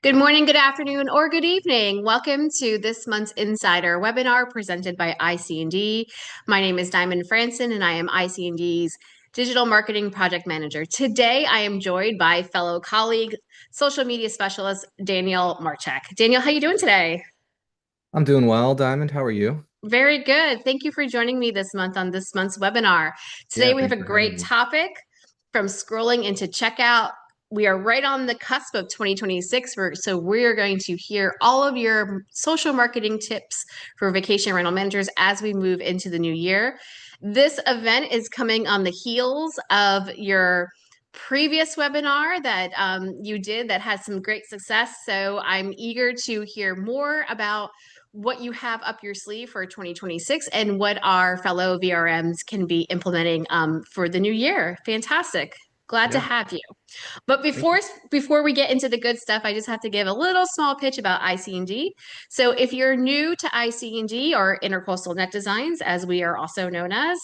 Good morning, good afternoon, or good evening. Welcome to this month's Insider webinar presented by ICND. My name is Diamond Franson, and I am ICND's Digital Marketing Project Manager. Today, I am joined by fellow colleague, social media specialist, Daniel Marchek. Daniel, how you doing today? I'm doing well, Diamond. How are you? Very good. Thank you for joining me this month on this month's webinar. Today, Yeah, we have thanks a for having great me. topic from scrolling into checkout. We are right on the cusp of 2026, so we are going to hear all of your social marketing tips for vacation rental managers as we move into the new year. This event is coming on the heels of your previous webinar that you did that had some great success. So I'm eager to hear more about what you have up your sleeve for 2026 and what our fellow VRMs can be implementing for the new year. Fantastic. Glad to Yeah, have you. But thank you. before we get into the good stuff, I just have to give a little small pitch about ICND. So if you're new to ICND or Intercoastal Net Designs, as we are also known as,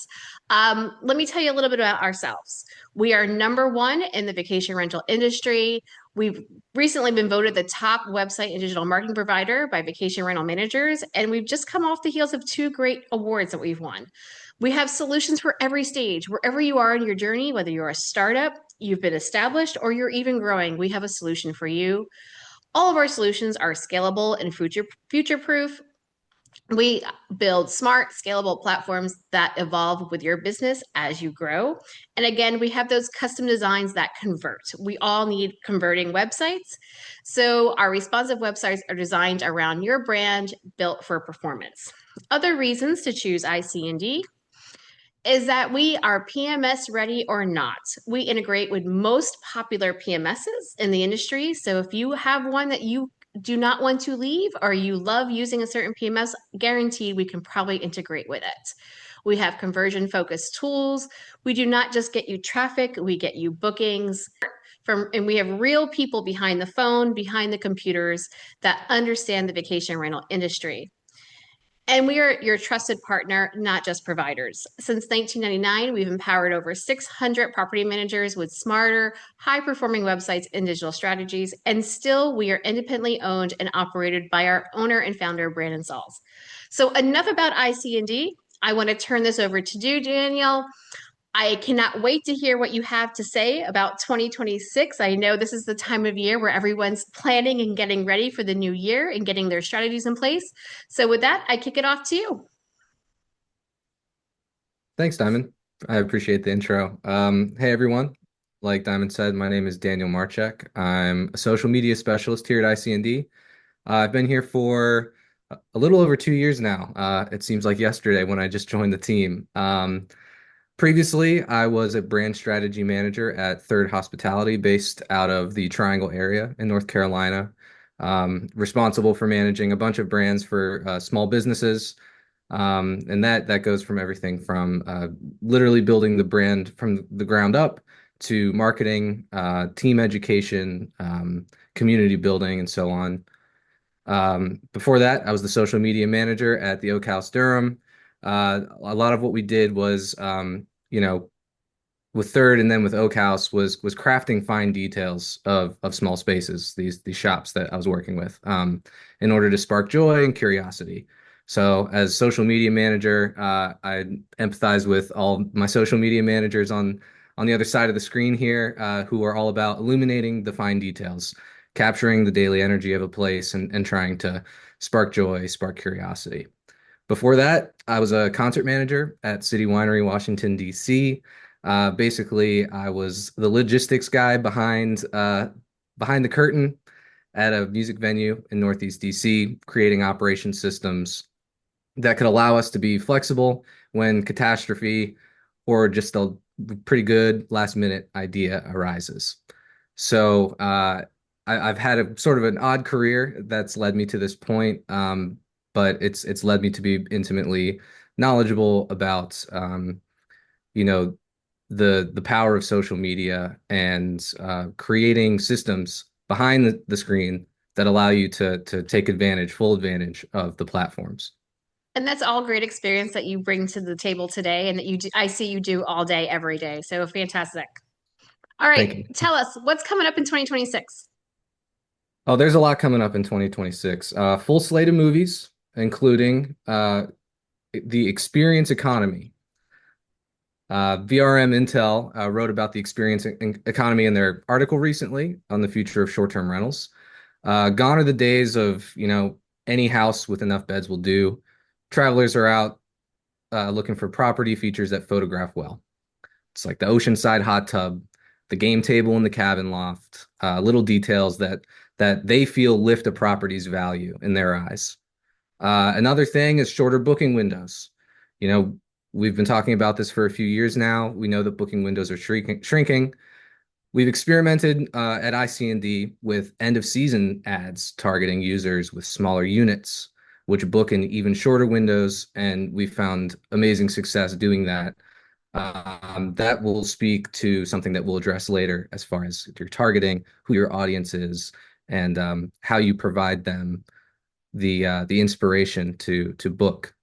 let me tell you a little bit about ourselves. We are number one in the vacation rental industry. We've recently been voted the top website and digital marketing provider by vacation rental managers, and we've just come off the heels of two great awards that we've won. We have solutions for every stage, wherever you are in your journey, whether you're a startup, you've been established, or you're even growing, we have a solution for you. All of our solutions are scalable and future proof. We build smart, scalable platforms that evolve with your business as you grow. And again, we have those custom designs that convert. We all need converting websites. So our responsive websites are designed around your brand, built for performance. Other reasons to choose ICND is that we are PMS ready or not. We integrate with most popular PMSs in the industry. So if you have one that you do not want to leave or you love using a certain PMS, guaranteed we can probably integrate with it. We have conversion focused tools. We do not just get you traffic, we get you bookings. And we have real people behind the phone, behind the computers that understand the vacation rental industry. And we are your trusted partner, not just providers. Since 1999, we've empowered over 600 property managers with smarter, high performing websites and digital strategies. And still, we are independently owned and operated by our owner and founder, Brandon Sauls. So, enough about IC&D. I want to turn this over to you, Danielle. I cannot wait to hear what you have to say about 2026. I know this is the time of year where everyone's planning and getting ready for the new year and getting their strategies in place. So, with that, I kick it off to you. Thanks, Diamond. I appreciate the intro. Hey, everyone. Like Diamond said, my name is Daniel Marchek. I'm a social media specialist here at ICND. I've been here for a little over 2 years now. It seems like yesterday when I just joined the team. Previously, I was a brand strategy manager at Third Hospitality based out of the Triangle area in North Carolina, responsible for managing a bunch of brands for small businesses. And that goes from everything from literally building the brand from the ground up to marketing, team education, community building, and so on. Before that, I was the social media manager at the Oak House Durham. A lot of what we did was, with Third and then with Oak House was crafting fine details of small spaces, these shops that I was working with, in order to spark joy and curiosity. So as social media manager, I empathize with all my social media managers on the other side of the screen here, who are all about illuminating the fine details, capturing the daily energy of a place and trying to spark joy, spark curiosity. Before that, I was a concert manager at City Winery, Washington, D.C. Basically, I was the logistics guy behind the curtain at a music venue in Northeast DC, creating operation systems that could allow us to be flexible when catastrophe or just a pretty good last minute idea arises. So I've had a sort of an odd career that's led me to this point, but it's led me to be intimately knowledgeable about you know the power of social media and creating systems behind the screen that allow you to take full advantage of the platforms. And that's all great experience that you bring to the table today and that I see you do all day, every day. So fantastic. All Thank right. you. Tell us what's coming up in 2026. Oh, there's a lot coming up in 2026. Full slate of movies, including the experience economy. VRM Intel wrote about the economy in their article recently on the future of short-term rentals. Gone are the days of, any house with enough beds will do. Travelers are out looking for property features that photograph well. It's like the oceanside hot tub, the game table in the cabin loft, little details that they feel lift a property's value in their eyes. Another thing is shorter booking windows. You know, we've been talking about this for a few years now. We know that booking windows are shrinking. We've experimented at ICND with end of season ads targeting users with smaller units, which book in even shorter windows, and we found amazing success doing that. That will speak to something that we'll address later as far as your targeting, who your audience is, and how you provide them the inspiration to book.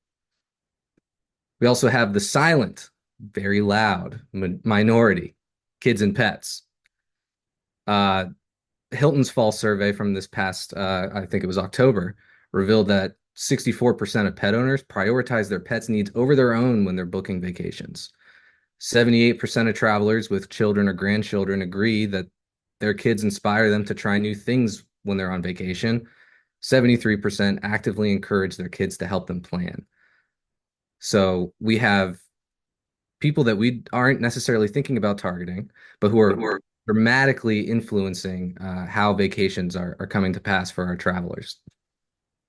We also have the silent, very loud minority, kids and pets. Uh, Hilton's fall survey from this past, I think it was October, revealed that 64% of pet owners prioritize their pets' needs over their own when they're booking vacations. 78% of travelers with children or grandchildren agree that their kids inspire them to try new things when they're on vacation. 73% actively encourage their kids to help them plan. So we have people that we aren't necessarily thinking about targeting, but who are dramatically influencing how vacations are coming to pass for our travelers.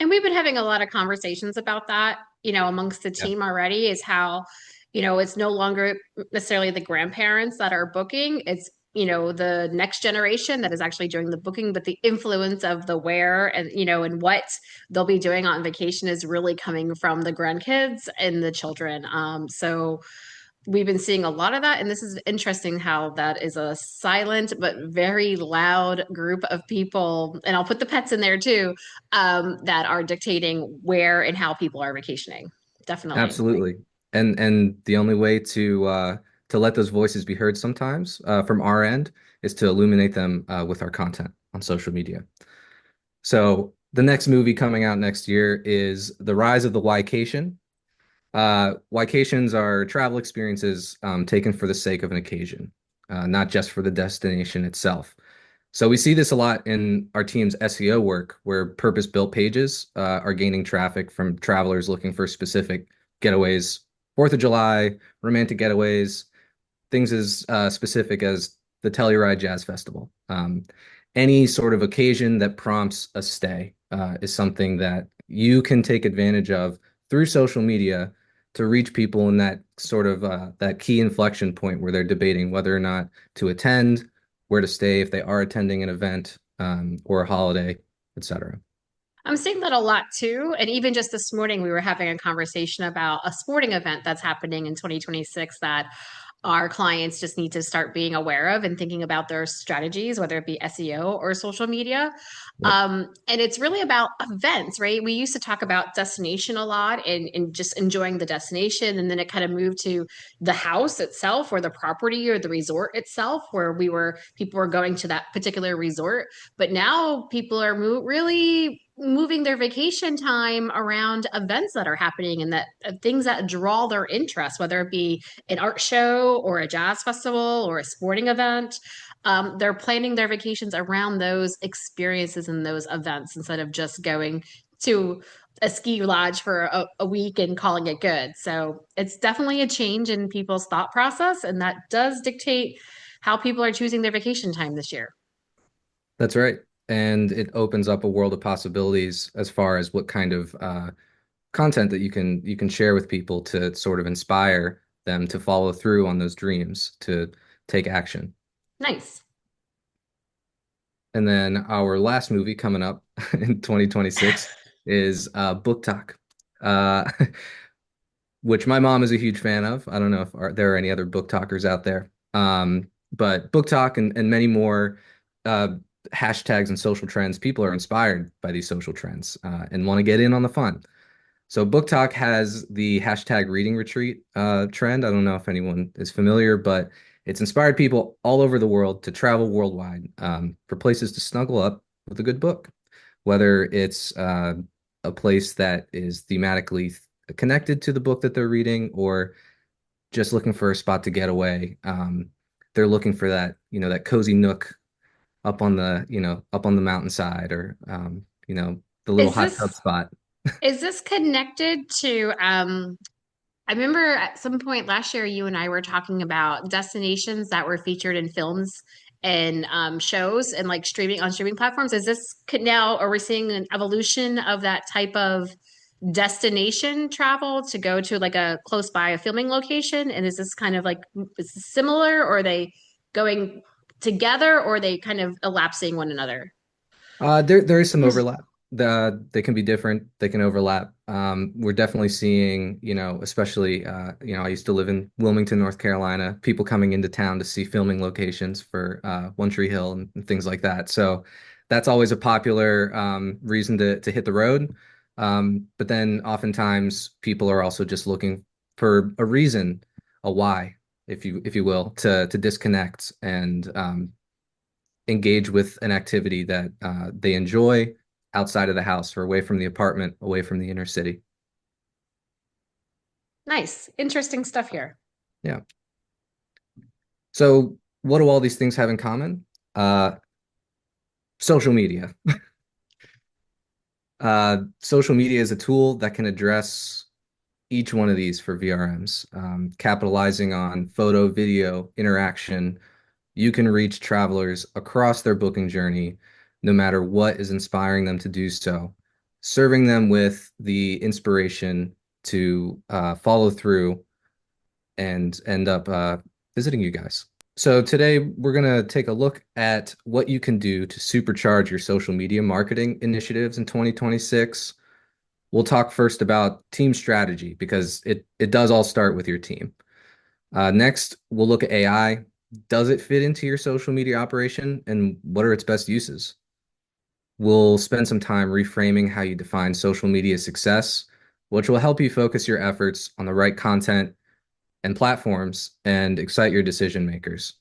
And we've been having a lot of conversations about that, amongst the Yeah, team already, is how, it's no longer necessarily the grandparents that are booking. It's, the next generation that is actually doing the booking, but the influence of the where and, and what they'll be doing on vacation is really coming from the grandkids and the children. So we've been seeing a lot of that, and this is interesting how that is a silent but very loud group of people, and I'll put the pets in there too, that are dictating where and how people are vacationing. Definitely. absolutely. And the only way to let those voices be heard sometimes from our end is to illuminate them with our content on social media. So the next movie coming out next year is The Rise of the Ycation. Ycations are travel experiences taken for the sake of an occasion, not just for the destination itself. So we see this a lot in our team's SEO work, where purpose-built pages are gaining traffic from travelers looking for specific getaways, 4th of July, romantic getaways, things as specific as the Telluride Jazz Festival. Any sort of occasion that prompts a stay is something that you can take advantage of through social media to reach people in that sort of that key inflection point where they're debating whether or not to attend, where to stay if they are attending an event or a holiday, etc. I'm seeing that a lot too. And even just this morning, we were having a conversation about a sporting event that's happening in 2026 that our clients just need to start being aware of and thinking about their strategies, whether it be SEO or social media. Yep. And it's really about events, right? We used to talk about destination a lot and just enjoying the destination. And then it kind of moved to the house itself or the property or the resort itself, where people were going to that particular resort. But now people are really moving their vacation time around events that are happening and that things that draw their interest, whether it be an art show or a jazz festival or a sporting event. They're planning their vacations around those experiences and those events instead of just going to a ski lodge for a week and calling it good. So it's definitely a change in people's thought process, and that does dictate how people are choosing their vacation time this year. That's right. And it opens up a world of possibilities as far as what kind of content that you can share with people to sort of inspire them to follow through on those dreams, to take action. Nice. And then our last movie coming up in 2026 is Book Talk, uh, which my mom is a huge fan of. I don't know if there are any other book talkers out there. But Book Talk and many more uh, hashtags and social trends, people are inspired by these social trends and want to get in on the fun. So Book Talk has the hashtag reading retreat trend. I don't know if anyone is familiar, but it's inspired people all over the world to travel worldwide for places to snuggle up with a good book, whether it's a place that is thematically connected to the book that they're reading, or just looking for a spot to get away. They're looking for that, that cozy nook up on the mountainside, or the little Is hot tub this spot. is this connected to I remember at some point last year, you and I were talking about destinations that were featured in films and shows and like streaming on streaming platforms. Is this now, are we seeing an evolution of that type of destination travel to go to like a close by a filming location? And is this kind of like, is this similar, or are they going together, or are they kind of elapsing one another? There is some overlap. They can be different. They can overlap. We're definitely seeing, especially, I used to live in Wilmington, North Carolina, people coming into town to see filming locations for One Tree Hill and things like that. So that's always a popular reason to hit the road. But then oftentimes people are also just looking for a reason, a why, if you will, to disconnect and engage with an activity that they enjoy outside of the house or away from the apartment, away from the inner city. Nice, interesting stuff here. Yeah. So, what do all these things have in common? Social media. Social media is a tool that can address each one of these for VRMs, capitalizing on photo, video, interaction. You can reach travelers across their booking journey, no matter what is inspiring them to do so, serving them with the inspiration to follow through and end up visiting you guys. So today we're going to take a look at what you can do to supercharge your social media marketing initiatives in 2026. We'll talk first about team strategy, because it does all start with your team. Next, we'll look at AI. Does it fit into your social media operation, and what are its best uses? We'll spend some time reframing how you define social media success, which will help you focus your efforts on the right content and platforms and excite your decision makers.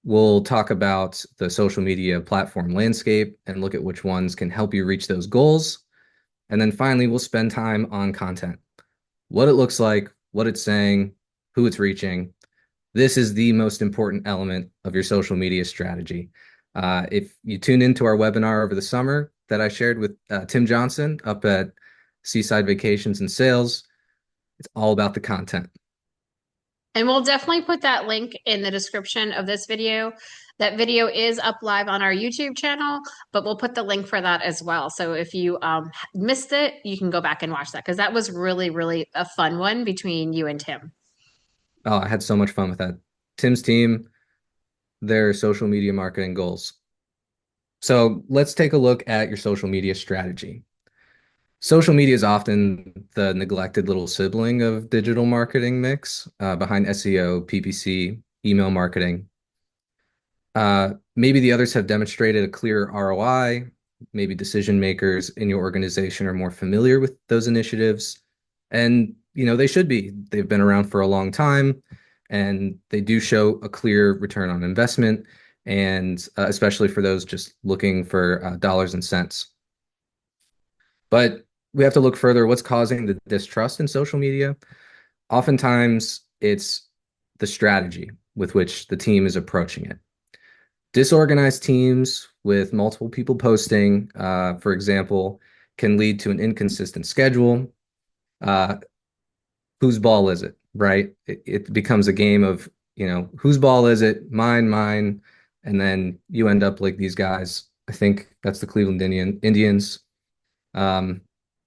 We'll talk about the social media platform landscape and look at which ones can help you reach those goals. And then finally, we'll spend time on content, what it looks like, what it's saying, who it's reaching. This is the most important element of your social media strategy. If you tune into our webinar over the summer that I shared with Tim Johnson up at Seaside Vacations and Sales, it's all about the content. And we'll definitely put that link in the description of this video. That video is up live on our YouTube channel, but we'll put the link for that as well. So if you missed it, you can go back and watch that, because that was really, really a fun one between you and Tim. Oh, I had so much fun with that. Tim's team, their social media marketing goals. So let's take a look at your social media strategy. Social media is often the neglected little sibling of digital marketing mix behind SEO, PPC, email marketing. Maybe the others have demonstrated a clear ROI. Maybe decision makers in your organization are more familiar with those initiatives. And, they should be. They've been around for a long time, and they do show a clear return on investment, and especially for those just looking for dollars and cents. But we have to look further. What's causing the distrust in social media? Oftentimes, it's the strategy with which the team is approaching it. Disorganized teams with multiple people posting, for example, can lead to an inconsistent schedule. Uh, whose ball is it, right? It becomes a game of, whose ball is it? Mine. And then you end up like these guys. I think that's the Cleveland Indians. Um,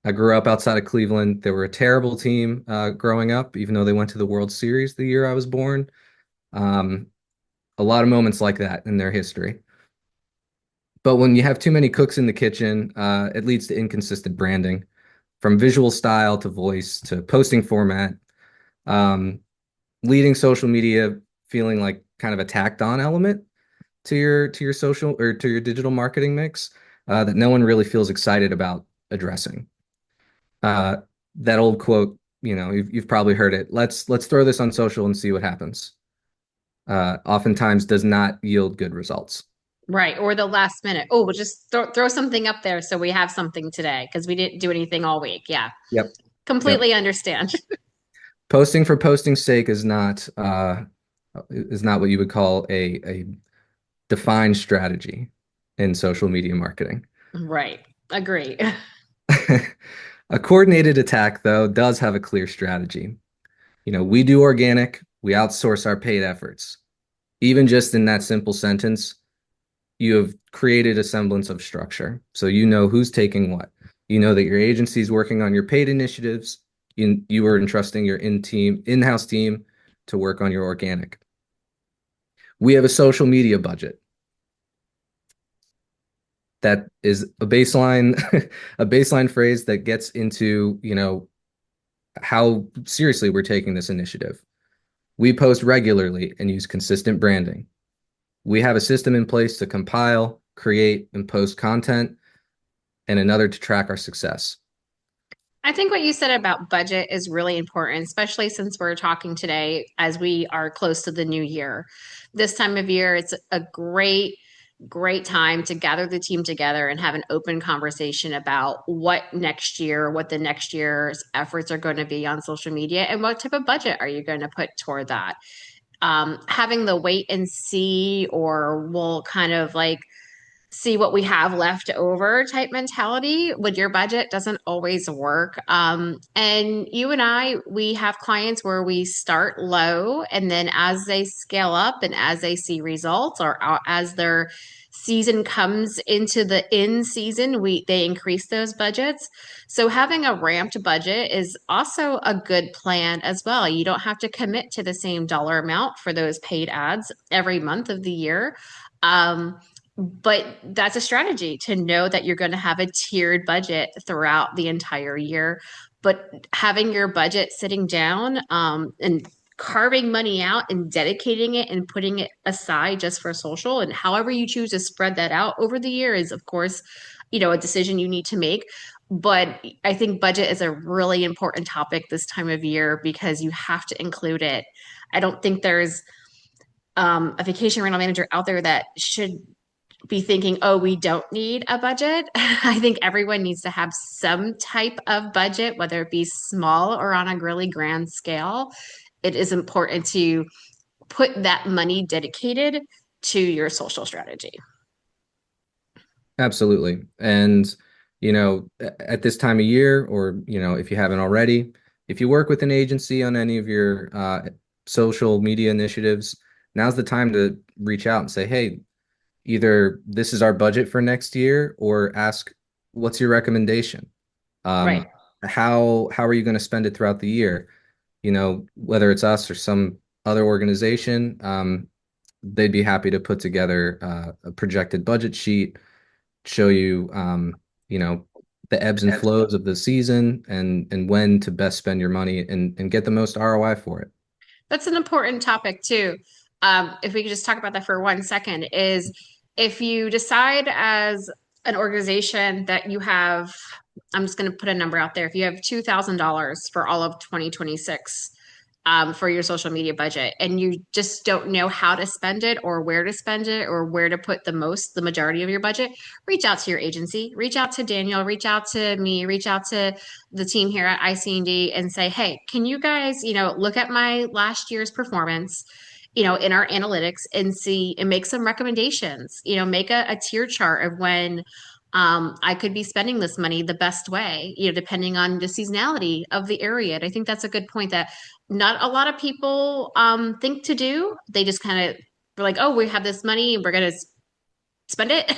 I grew up outside of Cleveland. They were a terrible team growing up, even though they went to the World Series the year I was born. Um, a lot of moments like that in their history. But when you have too many cooks in the kitchen, it leads to inconsistent branding, from visual style to voice to posting format, um, leading social media feeling like kind of a tacked on element to your social or to your digital marketing mix that no one really feels excited about addressing. Uh, that old quote, you've probably heard it. Let's throw this on social and see what happens. Oftentimes does not yield good results. Right. Or the last minute. Oh, we'll just throw something up there so we have something today because we didn't do anything all week. Yeah. Yep. Yep. Completely understand. Posting for posting's sake is not what you would call a defined strategy in social media marketing. Right. Agree. A coordinated attack, though, does have a clear strategy. We do organic, we outsource our paid efforts. Even just in that simple sentence, you have created a semblance of structure. So you know who's taking what. You know that your agency is working on your paid initiatives. You are entrusting your in-house team to work on your organic. We have a social media budget that is a baseline a baseline phrase that gets into, how seriously we're taking this initiative. We post regularly and use consistent branding. We have a system in place to compile, create, and post content, and another to track our success. I think what you said about budget is really important, especially since we're talking today as we are close to the new year. This time of year, it's a great time to gather the team together and have an open conversation about what the next year's efforts are going to be on social media and what type of budget are you going to put toward that. Having the wait and see, or we'll kind of like see what we have left over type mentality with your budget doesn't always work. And you and I, we have clients where we start low, and then as they scale up and as they see results, or as their season comes into the in season, they increase those budgets. So having a ramped budget is also a good plan as well. You don't have to commit to the same dollar amount for those paid ads every month of the year. Um, but that's a strategy to know that you're going to have a tiered budget throughout the entire year. But having your budget sitting down, and carving money out and dedicating it and putting it aside just for social, and however you choose to spread that out over the year is, of course, a decision you need to make. But I think budget is a really important topic this time of year because you have to include it. I don't think there's a vacation rental manager out there that should be thinking, oh, we don't need a budget. I think everyone needs to have some type of budget, whether it be small or on a really grand scale. It is important to put that money dedicated to your social strategy. Absolutely. And, at this time of year, or, if you haven't already, if you work with an agency on any of your social media initiatives, now's the time to reach out and say, hey, either this is our budget for next year, or ask, what's your recommendation? Right. Um, how are you going to spend it throughout the year? Whether it's us or some other organization, they'd be happy to put together a projected budget sheet, show you, the ebbs and flows of the season, and when to best spend your money and get the most ROI for it. That's an important topic too. If we could just talk about that for 1 second, is if you decide as an organization that you have, I'm just going to put a number out there. If you have $2,000 for all of 2026, for your social media budget, and you just don't know how to spend it or where to spend it or where to put the majority of your budget, reach out to your agency, reach out to Daniel, reach out to me, reach out to the team here at ICND and say, hey, can you guys, look at my last year's performance, in our analytics and see and make some recommendations, make a tier chart of when I could be spending this money the best way, depending on the seasonality of the area. And I think that's a good point that not a lot of people think to do. They just kind of were like, oh, we have this money, we're going to spend it.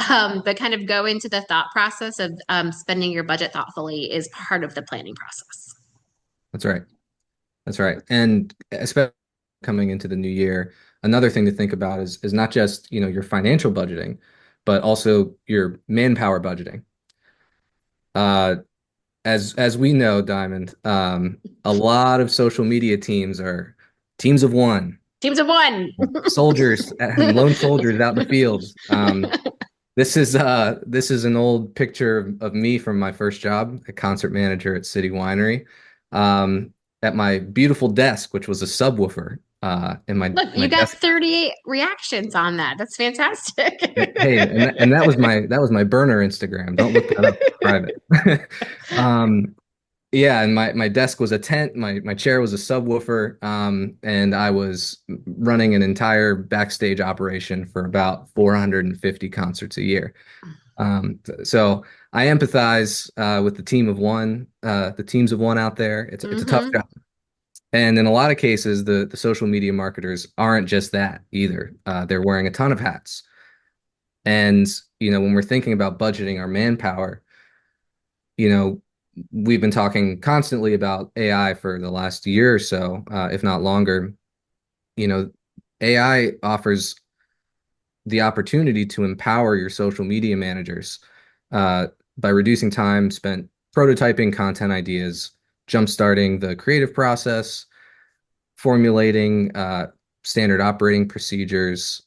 But kind of go into the thought process of spending your budget thoughtfully is part of the planning process. That's right. That's right. And especially coming into the new year, another thing to think about is not just, your financial budgeting, but also your manpower budgeting. Uh, as we know, Diamond, a lot of social media teams are teams of one, Teams of one. soldiers and lone soldiers out in the fields. This is an old picture of me from my first job, a concert manager at City Winery, at my beautiful desk, which was a subwoofer. And Look, my you got desk. 38 reactions on that. That's fantastic. Hey, and that was my burner Instagram. Don't look that up. It's private. Yeah, and my desk was a tent. My chair was a subwoofer. And I was running an entire backstage operation for about 450 concerts a year. So I empathize with the team of one, the teams of one out there. It's a tough Hmm. job. And in a lot of cases, the social media marketers aren't just that either. They're wearing a ton of hats. And, when we're thinking about budgeting our manpower, you know, we've been talking constantly about AI for the last year or so, if not longer. You know, AI offers the opportunity to empower your social media managers uh, by reducing time spent prototyping content ideas, jumpstarting the creative process, formulating standard operating procedures,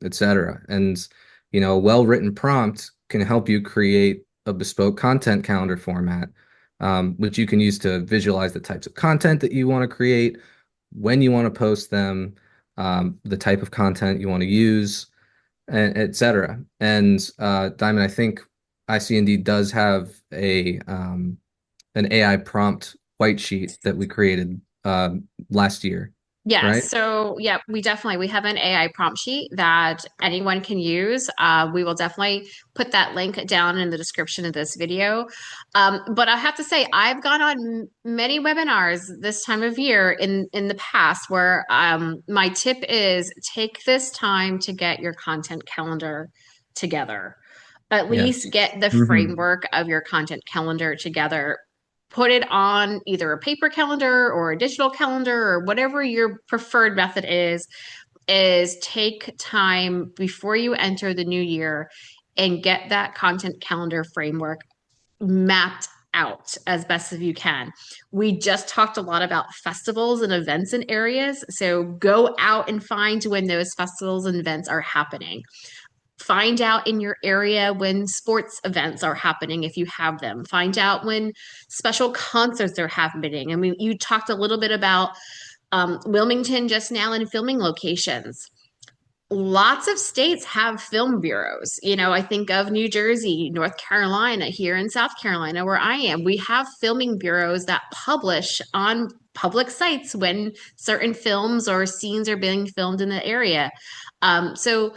etc. And a well-written prompt can help you create a bespoke content calendar format, which you can use to visualize the types of content that you want to create, when you want to post them, the type of content you want to use, and etc. And Diamond, I think ICND does have a an AI prompt white sheet that we created last year, Yes. right? So yeah, we have an AI prompt sheet that anyone can use. We will definitely put that link down in the description of this video. But I have to say, I've gone on many webinars this time of year in the past where my tip is take this time to get your content calendar together. At least Yes. get the Hmm. framework of your content calendar together, put it on either a paper calendar or a digital calendar or whatever your preferred method is take time before you enter the new year and get that content calendar framework mapped out as best as you can. We just talked a lot about festivals and events in areas, so go out and find when those festivals and events are happening. Find out in your area when sports events are happening if you have them. Find out when special concerts are happening. I mean, you talked a little bit about Wilmington just now in filming locations. Lots of states have film bureaus. I think of New Jersey, North Carolina, here in South Carolina, where I am. We have filming bureaus that publish on public sites when certain films or scenes are being filmed in the area. So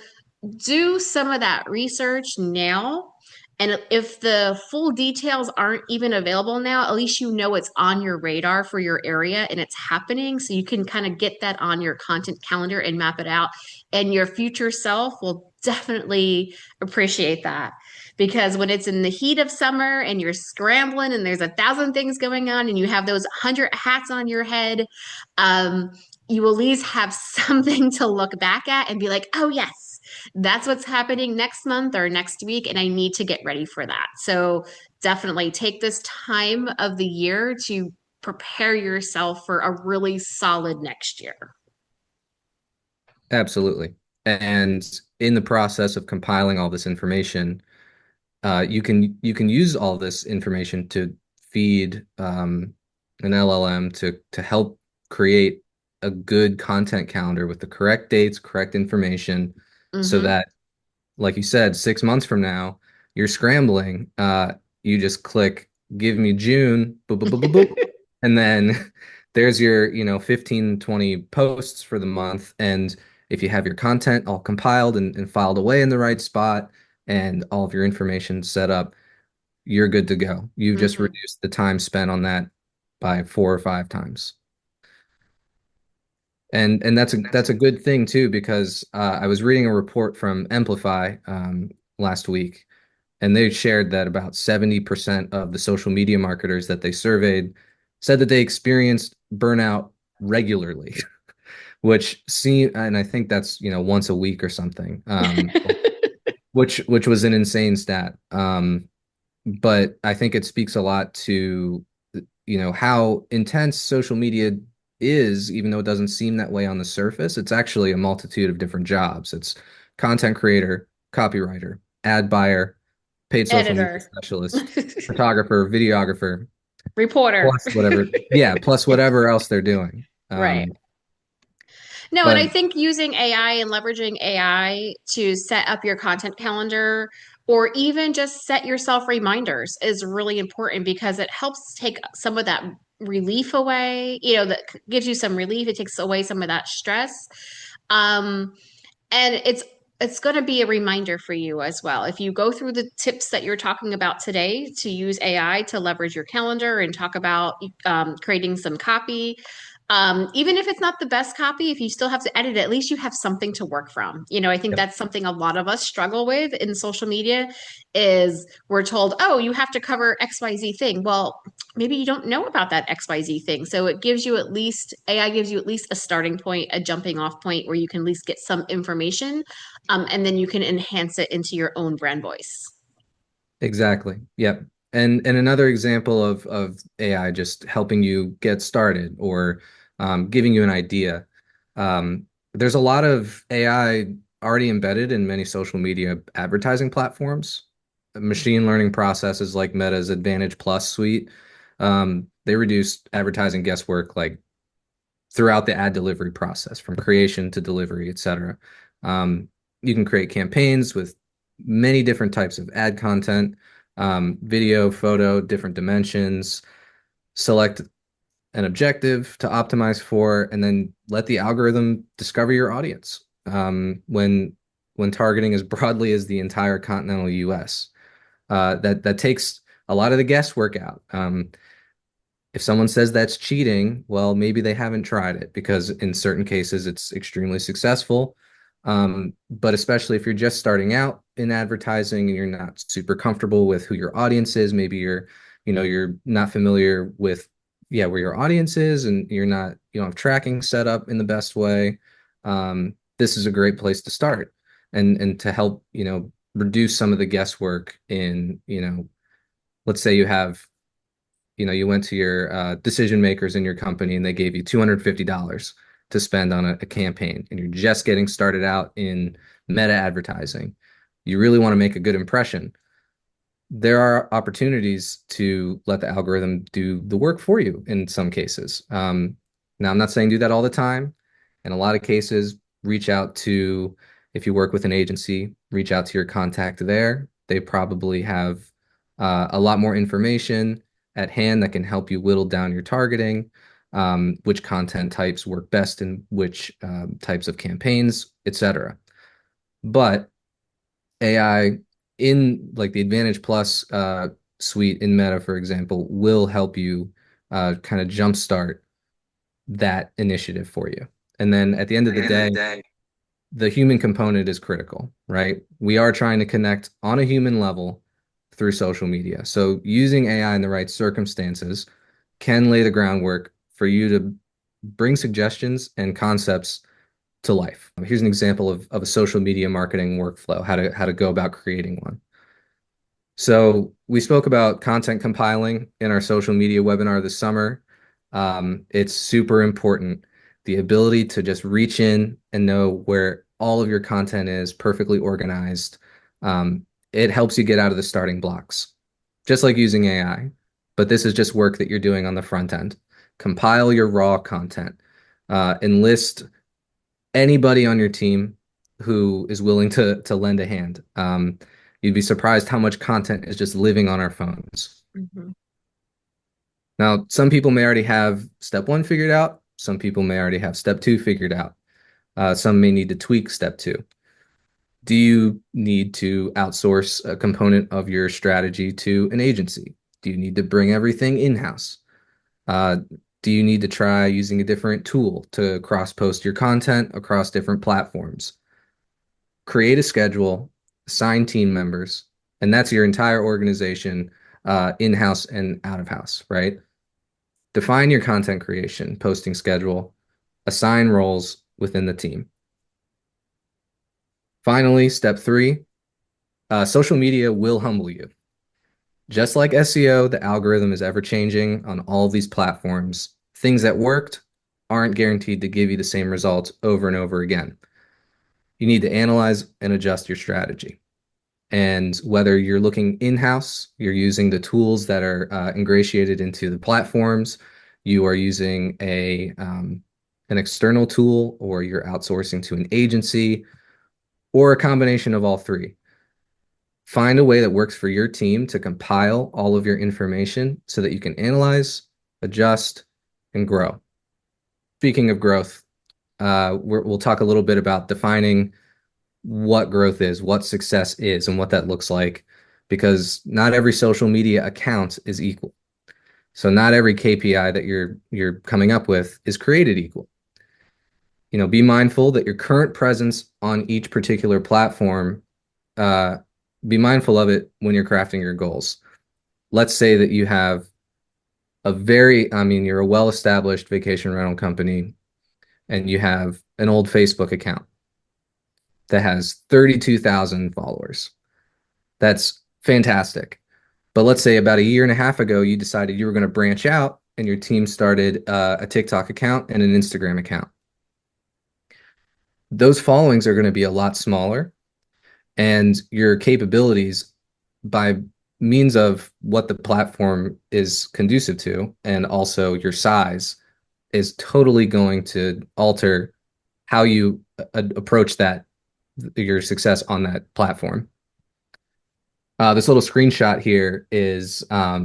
do some of that research now. And if the full details aren't even available now, at least you know it's on your radar for your area and it's happening. So you can kind of get that on your content calendar and map it out. And your future self will definitely appreciate that. Because when it's in the heat of summer and you're scrambling and there's 1,000 things going on and you have those 100 hats on your head, you will at least have something to look back at and be like, oh, yes, that's what's happening next month or next week, and I need to get ready for that. So definitely take this time of the year to prepare yourself for a really solid next year. Absolutely. And in the process of compiling all this information, you can use all this information to feed an LLM to help create a good content calendar with the correct dates, correct information, so Mm-hmm. that, like you said, 6 months from now, you're scrambling. You just click, give me June, boop, boop, boop, boop, boop. And then there's your, 15, 20 posts for the month. And if you have your content all compiled and filed away in the right spot and all of your information set up, you're good to go. You've just Mm-hmm. reduced the time spent on that by 4 or 5 times. And that's a good thing too, because I was reading a report from Amplify last week, and they shared that about 70% of the social media marketers that they surveyed said that they experienced burnout regularly, and I think that's, once a week or something, which was an insane stat. But I think it speaks a lot to, how intense social media is, even though it doesn't seem that way on the surface. It's actually a multitude of different jobs. It's content creator, copywriter, ad buyer, paid social media Editor, specialist, photographer, videographer, reporter. plus whatever, yeah, plus whatever else they're doing. Right. No, and I But think using AI and leveraging AI to set up your content calendar or even just set yourself reminders is really important because it helps take some of that relief away, that gives you some relief. It takes away some of that stress. Um, and it's going to be a reminder for you as well. If you go through the tips that you're talking about today to use AI to leverage your calendar and talk about creating some copy, even if it's not the best copy, if you still have to edit it, at least you have something to work from. I think yep, that's something a lot of us struggle with in social media is we're told, oh, you have to cover XYZ thing. Well, maybe you don't know about that XYZ thing. So it gives you at least, AI gives you at least a starting point, a jumping off point where you can at least get some information, and then you can enhance it into your own brand voice. exactly. Yep. And another example of AI just helping you get started or giving you an idea. There's a lot of AI already embedded in many social media advertising platforms. Machine learning processes like Meta's Advantage Plus suite, they reduce advertising guesswork like throughout the ad delivery process, from creation to delivery, etc. You can create campaigns with many different types of ad content, video, photo, different dimensions, select an objective to optimize for, and then let the algorithm discover your audience when targeting as broadly as the entire continental US. That takes a lot of the guesswork out. If someone says that's cheating, well, maybe they haven't tried it because in certain cases it's extremely successful. But especially if you're just starting out in advertising and you're not super comfortable with who your audience is, maybe you're not familiar with, yeah, where your audience is and you don't have tracking set up in the best way. This is a great place to start and to help, reduce some of the guesswork in, let's say you went to your decision makers in your company and they gave you $250 to spend on a campaign and you're just getting started out in meta advertising. You really want to make a good impression. There are opportunities to let the algorithm do the work for you in some cases. Now, I'm not saying do that all the time. In a lot of cases, reach out to, if you work with an agency, reach out to your contact there. They probably have a lot more information at hand that can help you whittle down your targeting, which content types work best in which types of campaigns, etc. But AI in like the Advantage Plus suite in Meta, for example, will help you kind of jumpstart that initiative for you. And then at the end of the day, the human component is critical, right? We are trying to connect on a human level through social media. So using AI in the right circumstances can lay the groundwork for you to bring suggestions and concepts to life. Here's an example of a social media marketing workflow, how to go about creating one. So we spoke about content compiling in our social media webinar this summer. It's super important. The ability to just reach in and know where all of your content is perfectly organized. It helps you get out of the starting blocks, just like using AI. But this is just work that you're doing on the front end. Compile your raw content. Enlist anybody on your team who is willing to lend a hand. You'd be surprised how much content is just living on our phones. Mhm. Now, some people may already have step one figured out. Some people may already have step two figured out. Some may need to tweak step two. Do you need to outsource a component of your strategy to an agency? Do you need to bring everything in-house? Uh, do you need to try using a different tool to cross-post your content across different platforms? Create a schedule, assign team members, and that's your entire organization, in-house and out of house, right? Define your content creation, posting schedule, assign roles within the team. Finally, step three, social media will humble you. Just like SEO, the algorithm is ever changing on all these platforms. Things that worked aren't guaranteed to give you the same results over and over again. You need to analyze and adjust your strategy. And whether you're looking in-house, you're using the tools that are ingratiated into the platforms, you are using an external tool, or you're outsourcing to an agency, or a combination of all three. Find a way that works for your team to compile all of your information so that you can analyze, adjust, and grow. Speaking of growth, we'll talk a little bit about defining what growth is, what success is, and what that looks like, because not every social media account is equal. So not every KPI that you're coming up with is created equal. Be mindful that your current presence on each particular platform, uh, be mindful of it when you're crafting your goals. Let's say that you have you're a well-established vacation rental company and you have an old Facebook account that has 32,000 followers. That's fantastic. But let's say about a year and a half ago, you decided you were going to branch out and your team started a TikTok account and an Instagram account. Those followings are going to be a lot smaller, and your capabilities, by means of what the platform is conducive to and also your size, is totally going to alter how you approach your success on that platform. This little screenshot here is a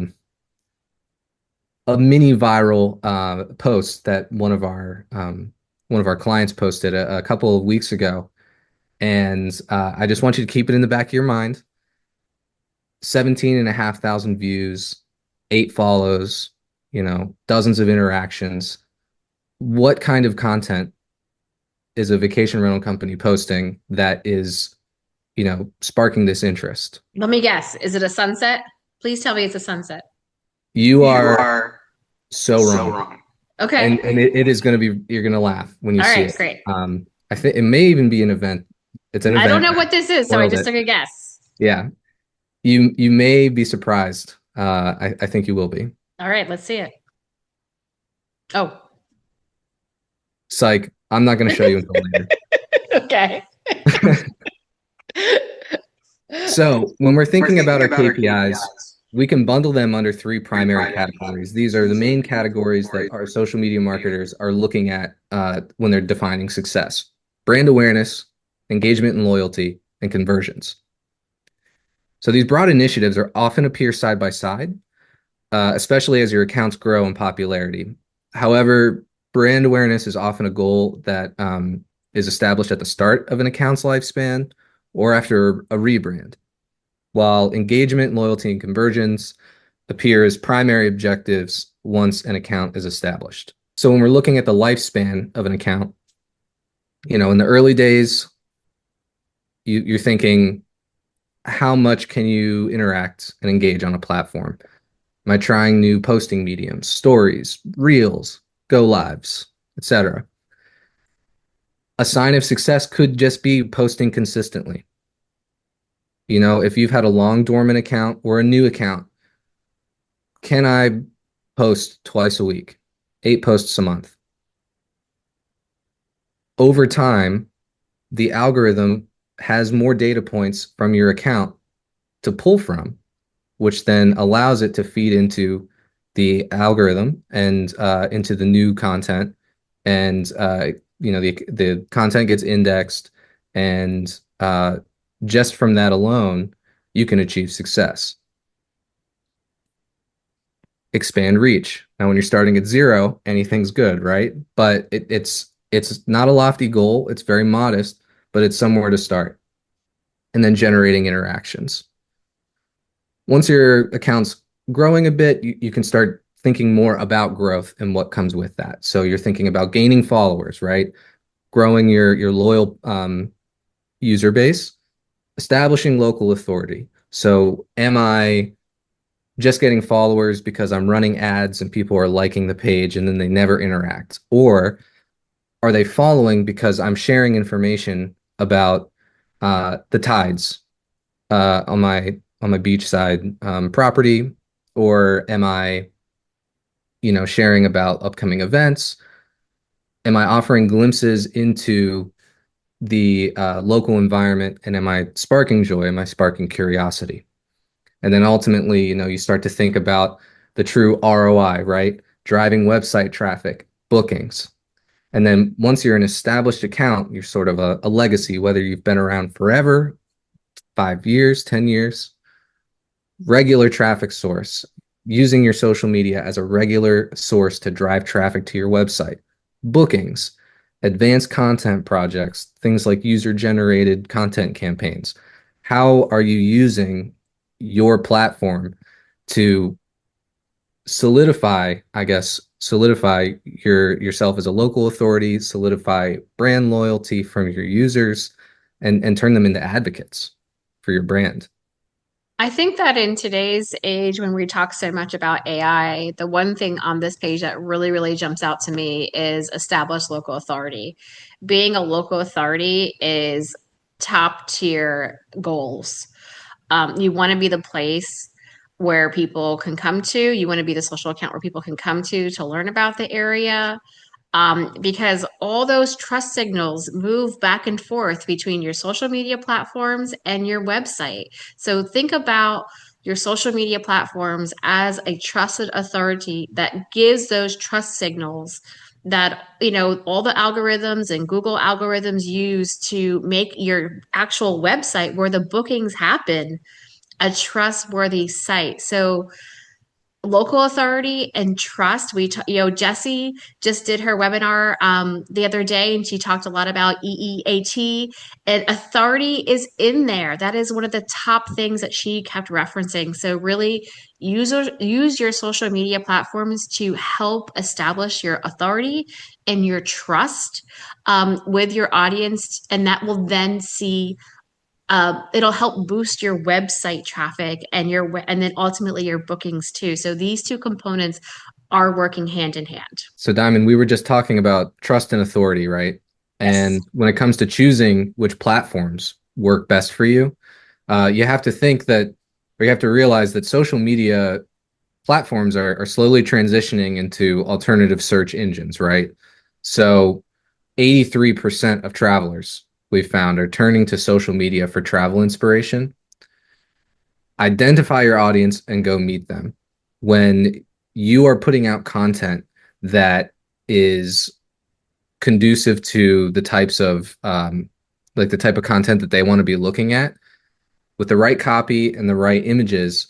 mini viral post that one of our clients posted a couple of weeks ago, and I just want you to keep it in the back of your mind. 17,500 views, 8 follows, dozens of interactions. What kind of content is a vacation rental company posting that is, sparking this interest? Let me guess. Is it a sunset? Please tell me it's a sunset. You You are are so so wrong. wrong. Okay. And it is going to be, you're going to laugh when you All see right, it. great. I think it may even be an event. It's an I don't event. know I what this is, so I spoiled just it. took a guess. Yeah. You may be surprised. I think you will be. All right, let's see it. Oh. Psych. I'm not going to show you until later. Okay. So when we're We're thinking about thinking our about our KPIs, KPIs. we can bundle them under three Three primary primary categories. These categories. are the These are main the main categories that categories our social media marketers are looking at when they're defining success: brand awareness, engagement and loyalty, and conversions. So these broad initiatives are often appear side by side, especially as your accounts grow in popularity. However, brand awareness is often a goal that is established at the start of an account's lifespan or after a rebrand, while engagement, loyalty, and conversions appear as primary objectives once an account is established. So when we're looking at the lifespan of an account, in the early days, you're thinking, how much can you interact and engage on a platform? Am I trying new posting mediums, stories, reels, go lives, etc.? A sign of success could just be posting consistently. If you've had a long dormant account or a new account, can I post twice a week, 8 posts a month? Over time, the algorithm has more data points from your account to pull from, which then allows it to feed into the algorithm and into the new content. And the content gets indexed, and just from that alone, you can achieve success. Expand reach. Now, when you're starting at zero, anything's good, right? But it's not a lofty goal. It's very modest, but it's somewhere to start. And then generating interactions. Once your account's growing a bit, you can start thinking more about growth and what comes with that. So you're thinking about gaining followers, right? Growing your loyal user base, establishing local authority. So am I just getting followers because I'm running ads and people are liking the page and then they never interact? Or are they following because I'm sharing information about the tides on my beachside property? Or am I, sharing about upcoming events? Am I offering glimpses into the local environment? And am I sparking joy? Am I sparking curiosity? And then ultimately, you start to think about the true ROI, right? Driving website traffic, bookings. And then once you're an established account, you're sort of a legacy, whether you've been around forever, 5 years, 10 years, regular traffic source, using your social media as a regular source to drive traffic to your website, bookings, advanced content projects, things like user generated content campaigns. How are you using your platform to solidify, I guess, solidify yourself as a local authority, solidify brand loyalty from your users, and turn them into advocates for your brand? I think that in today's age, when we talk so much about AI, the one thing on this page that really, really jumps out to me is establish local authority. Being a local authority is top tier goals. You want to be the place where people can come to. You want to be the social account where people can come to learn about the area, because all those trust signals move back and forth between your social media platforms and your website. So think about your social media platforms as a trusted authority that gives those trust signals that all the algorithms and Google algorithms use to make your actual website where the bookings happen a trustworthy site. So local authority and trust. Jessie just did her webinar the other day, and she talked a lot about EEAT, and authority is in there. That is one of the top things that she kept referencing. So really use your social media platforms to help establish your authority and your trust with your audience, and that will then see it'll help boost your website traffic and then ultimately your bookings too. So these two components are working hand in hand. So, Diamond, we were just talking about trust and authority, right? Yes. And when it comes to choosing which platforms work best for you, you have to think that, or you have to realize that social media platforms are slowly transitioning into alternative search engines, right? So, 83% of travelers we've found are turning to social media for travel inspiration. Identify your audience and go meet them. When you are putting out content that is conducive to the types of like the type of content that they want to be looking at with the right copy and the right images,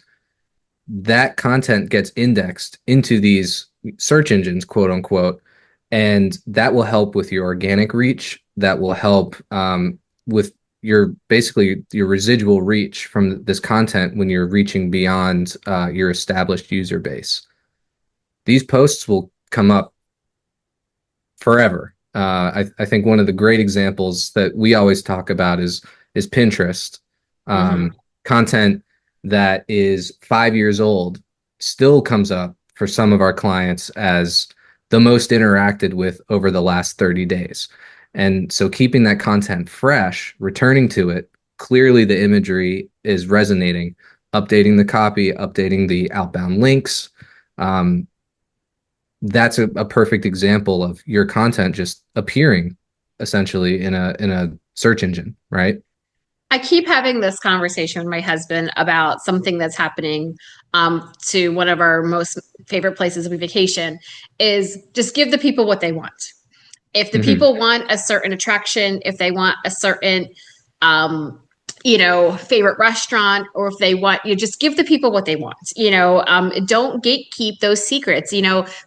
that content gets indexed into these search engines, quote unquote, and that will help with your organic reach. That will help with your basically your residual reach from this content when you're reaching beyond your established user base. These posts will come up forever. I think one of the great examples that we always talk about is Pinterest. Mm-hmm. Content that is 5 years old still comes up for some of our clients as the most interacted with over the last 30 days. And so keeping that content fresh, returning to it, clearly the imagery is resonating, updating the copy, updating the outbound links. Um, that's a perfect example of your content just appearing essentially in a search engine, right? I keep having this conversation with my husband about something that's happening to one of our most favorite places we vacation is just give the people what they want. If the Hmm. people want a certain attraction, if they want a certain um, favorite restaurant, or if they want, you just give the people what they want. Don't gatekeep those secrets.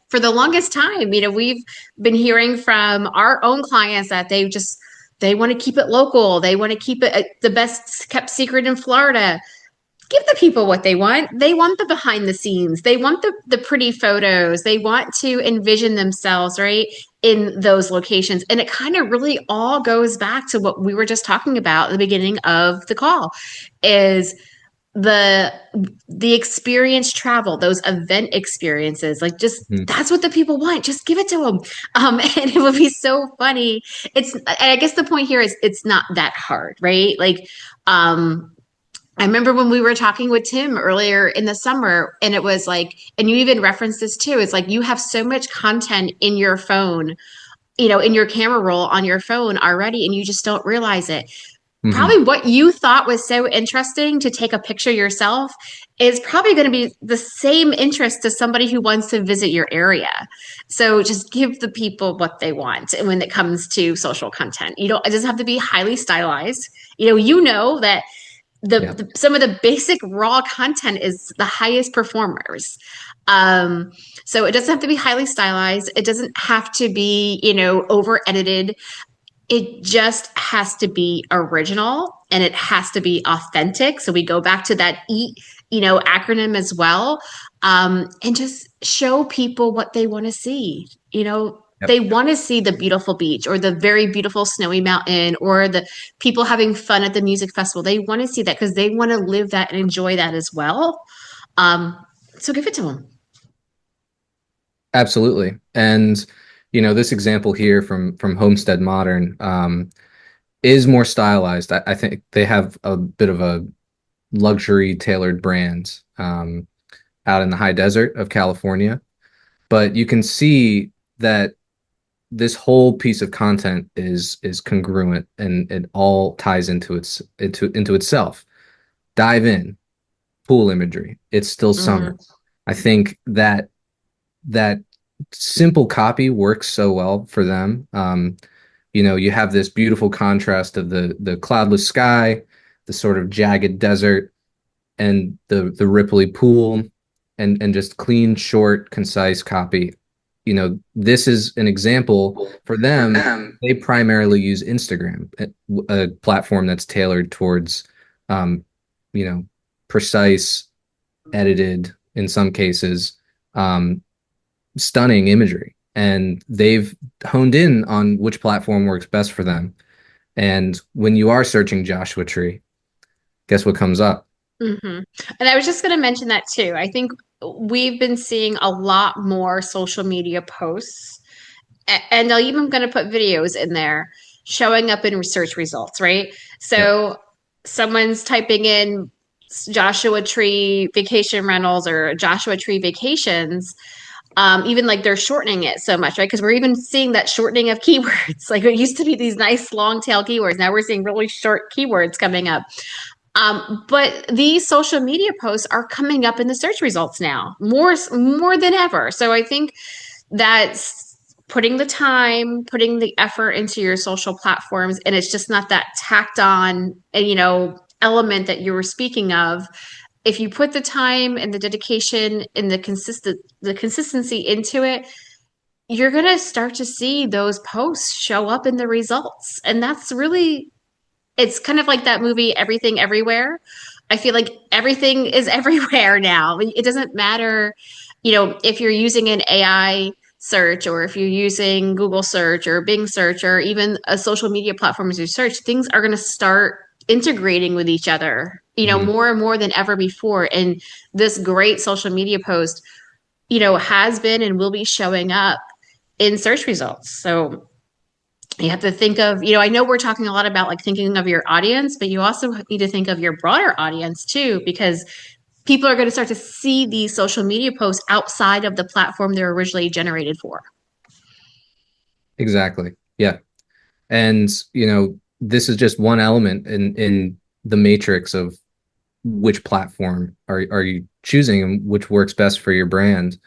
For the longest time, we've been hearing from our own clients that they want to keep it local. They want to keep it the best kept secret in Florida. Give the people what they want. They want the behind the scenes. They want the pretty photos. They want to envision themselves, right, in those locations. And it kind of really all goes back to what we were just talking about at the beginning of the call is the experience travel, those event experiences, like just Hmm. that's what the people want. Just give it to them. And it would be so funny. I guess the point here is it's not that hard, right? Like, I remember when we were talking with Tim earlier in the summer, and it was like, and you even referenced this too. It's like you have so much content in your phone, in your camera roll on your phone already, and you just don't realize it. Hmm. probably what you thought was so interesting to take a picture yourself is probably going to be the same interest to somebody who wants to visit your area. So just give the people what they want when it comes to social content. You don't, it doesn't have to be highly stylized. You know that Yeah, some of the basic raw content is the highest performers. Um, so it doesn't have to be highly stylized. It doesn't have to be, over edited. It just has to be original and it has to be authentic. So we go back to that acronym as well, and just show people what they want to see. yep, They want to see the beautiful beach or the very beautiful snowy mountain or the people having fun at the music festival. They want to see that because they want to live that and enjoy that as well. Um, so give it to them. absolutely. And this example here from Homestead Modern is more stylized. I think they have a bit of a luxury tailored brand out in the high desert of California, but you can see that this whole piece of content is congruent and it all ties into itself. Dive in, pool imagery. It's still summer. Mhm. I think that simple copy works so well for them. You have this beautiful contrast of the cloudless sky, the sort of jagged desert, and the ripply pool, and just clean, short, concise copy. This is an example for them. They primarily use Instagram, a platform that's tailored towards, um, you know, precise, edited, in some cases, um, stunning imagery. And they've honed in on which platform works best for them. And when you are searching Joshua Tree, guess what comes up? hmm And I was just going to mention that too. I think we've been seeing a lot more social media posts, and they're even going to put videos in there showing up in research results, right? Yep. So someone's typing in Joshua Tree vacation rentals or Joshua Tree vacations. Even like they're shortening it so much, right? Because we're even seeing that shortening of keywords. Like it used to be these nice long tail keywords. Now we're seeing really short keywords coming up. But these social media posts are coming up in the search results now, more than ever. So I think that's putting the time, putting the effort into your social platforms, and it's just not that tacked on, element that you were speaking of. If you put the time and the dedication and the consistency into it, you're going to start to see those posts show up in the results. And that's really it's kind of like that movie Everything Everywhere. I feel like everything is everywhere now. It doesn't matter, if you're using an AI search or if you're using Google search or Bing search or even a social media platform as you search, things are going to start integrating with each other, Mhm. more and more than ever before. And this great social media post, has been and will be showing up in search results. So you have to think of, I know we're talking a lot about like thinking of your audience, but you also need to think of your broader audience too, because people are going to start to see these social media posts outside of the platform they're originally generated for. Exactly. Yeah. And, this is just one element in the matrix of which platform are you choosing and which works best for your brand.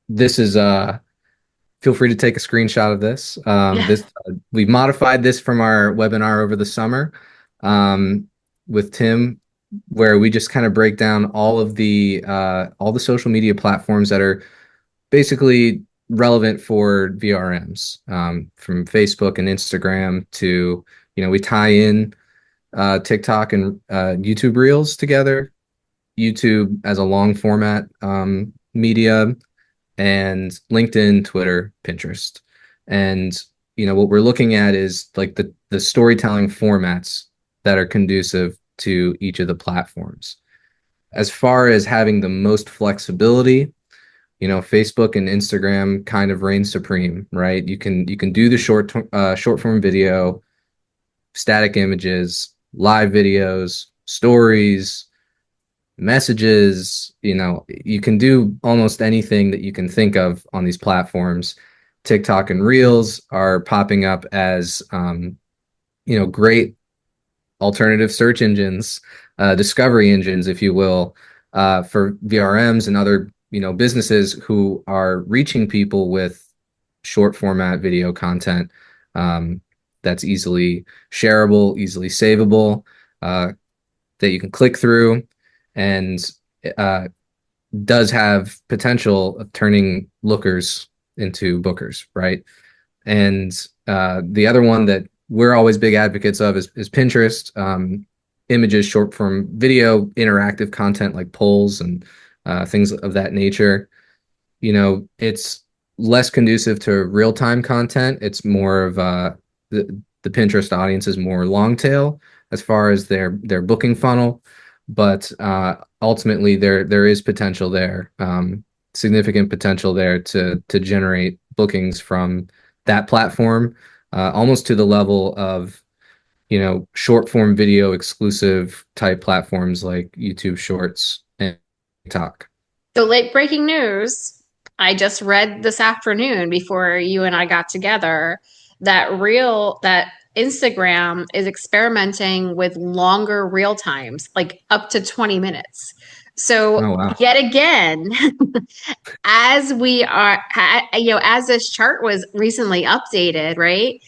This is feel free to take a screenshot of this. Yeah. We've modified this from our webinar over the summer with Tim, where we just kind of break down all the social media platforms that are basically relevant for VRMs, from Facebook and Instagram to, we tie in TikTok and YouTube Reels together, YouTube as a long format media, and LinkedIn, Twitter, Pinterest. And what we're looking at is like the storytelling formats that are conducive to each of the platforms. As far as having the most flexibility, Facebook and Instagram kind of reign supreme, right? You can do the short form video, static images, live videos, stories, messages. You can do almost anything that you can think of on these platforms. TikTok and Reels are popping up as great alternative search engines, discovery engines, if you will, for VRMs and other, businesses who are reaching people with short format video content that's easily shareable, easily savable, uh, that you can click through, and uh, does have potential of turning lookers into bookers, right? And the other one that we're always big advocates of is Pinterest. Images, short form video, interactive content like polls and things of that nature. It's less conducive to real time content. It's more of the Pinterest audience is more long tail as far as their booking funnel, but ultimately there is potential there, significant potential there to generate bookings from that platform, almost to the level of short form video exclusive type platforms like YouTube Shorts and TikTok. So late breaking news. I just read this afternoon before you and I got together that Instagram is experimenting with longer reel times, like up to 20 minutes. So Oh wow. yet again, as we are, as this chart was recently updated, right?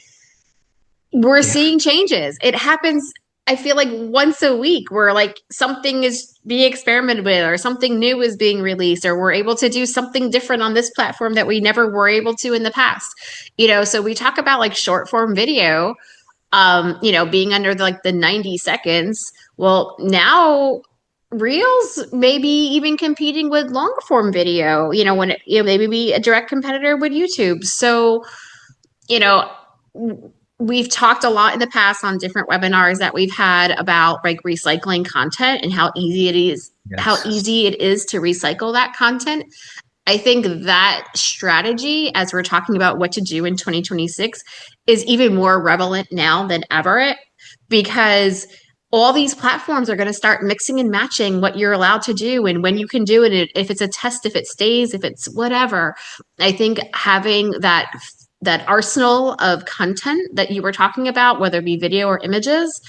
We're Yeah. seeing changes. It happens, I feel like once a week where like something is being experimented with or something new is being released or we're able to do something different on this platform that we never were able to in the past. So we talk about like short form video, being under like the 90 seconds. Well, now Reels maybe even competing with long form video, when maybe be a direct competitor with YouTube. So, you know, we've talked a lot in the past on different webinars that we've had about like recycling content and how Yes. easy it is to recycle that content. I think that strategy, as we're talking about what to do in 2026, is even more relevant now than ever because all these platforms are going to start mixing and matching what you're allowed to do and when you can do it, if it's a test, if it stays, if it's whatever. I think having that arsenal of content that you were talking about, whether it be video or images,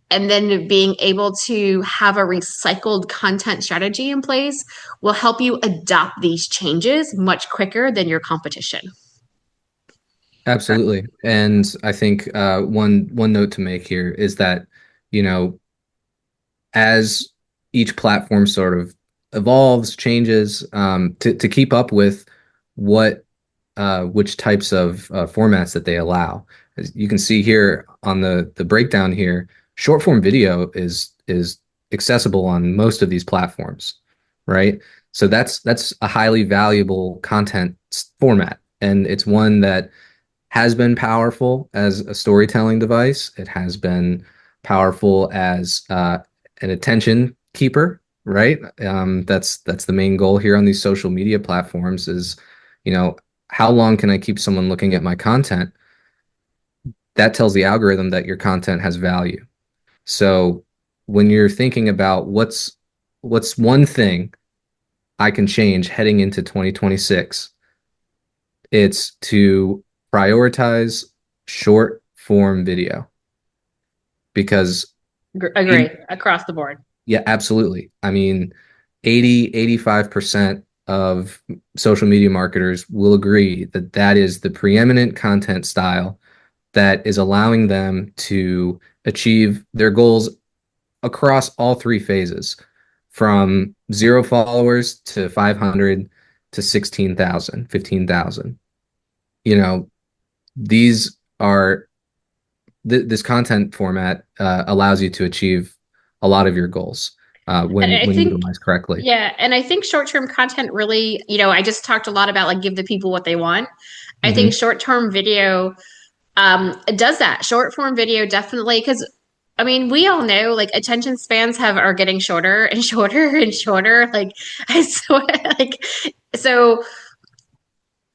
and then being able to have a recycled content strategy in place will help you adopt these changes much quicker than your competition. Absolutely. And I think one note to make here is that, you know, as each platform sort of evolves, changes, to keep up with what which types of formats that they allow. As you can see here on the breakdown here, short form video is accessible on most of these platforms, right? So that's a highly valuable content format, and it's one that has been powerful as a storytelling device. It has been powerful as an attention keeper, right? That's the main goal here on these social media platforms is, you know, how long can I keep someone looking at my content? That tells the algorithm that your content has value. So when you're thinking about what's one thing I can change heading into 2026, it's to prioritize short form video because Agree 80, across the board. yeah, absolutely. I mean, 85% of social media marketers will agree that that is the preeminent content style that is allowing them to achieve their goals across all three phases, from 0 followers to 500 to 16,000, 15,000. You know, these are this content format allows you to achieve a lot of your goals And I when think, utilized correctly. yeah, and I think short-term content really, I just talked a lot about like give the people what they want. I think Hmm. short-term video does that. Short form video definitely because I mean we all know like attention spans are getting shorter and shorter and shorter. Like I swear, like so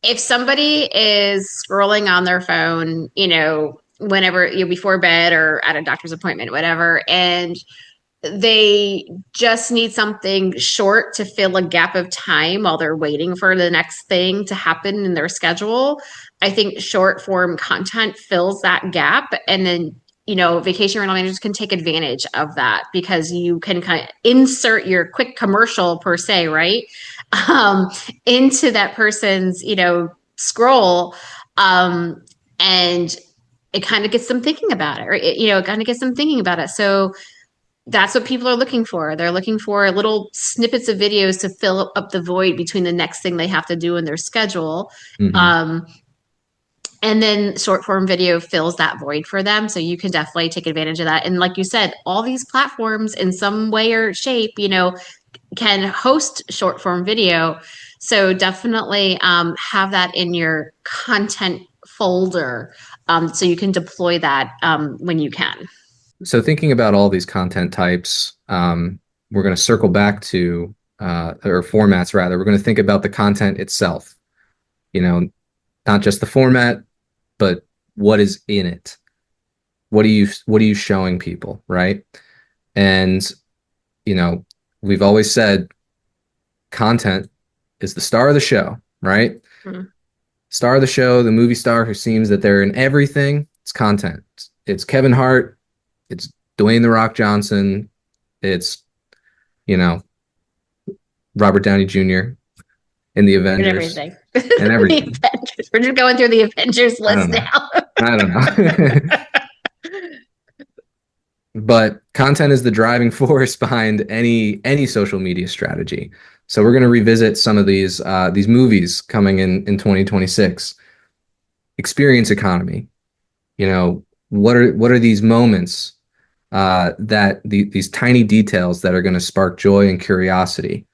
if somebody is scrolling on their phone, whenever before bed or at a doctor's appointment, whatever, and they just need something short to fill a gap of time while they're waiting for the next thing to happen in their schedule. I think short form content fills that gap. And then, vacation rental managers can take advantage of that because you can kind of insert your quick commercial per se, right? Um, into that person's, scroll. And it kind of gets them thinking about it, or it kind of gets them thinking about it. So that's what people are looking for. They're looking for little snippets of videos to fill up the void between the next thing they have to do in their schedule. Hmm. Um, and then short form video fills that void for them. So you can definitely take advantage of that. And like you said, all these platforms in some way or shape, can host short form video. So definitely have that in your content folder so you can deploy that when you can. So thinking about all these content types, we're going to circle back to or formats rather. We're going to think about the content itself. You know, not just the format, but what is in it. What are you showing people, right? And you know, we've always said content is the star of the show, right? Mhm. Star of the show, the movie star who seems that they're in everything. It's content. It's Kevin Hart. It's Dwayne the Rock Johnson. It's you know Robert Downey Jr. in the And Avengers everything. and The everything. Avengers. We're just going through the Avengers I don't list know. now. I don't know. But content is the driving force behind any social media strategy. So we're going to revisit some of these movies coming in 2026. Experience economy. What are these moments these tiny details that are going to spark joy and curiosity.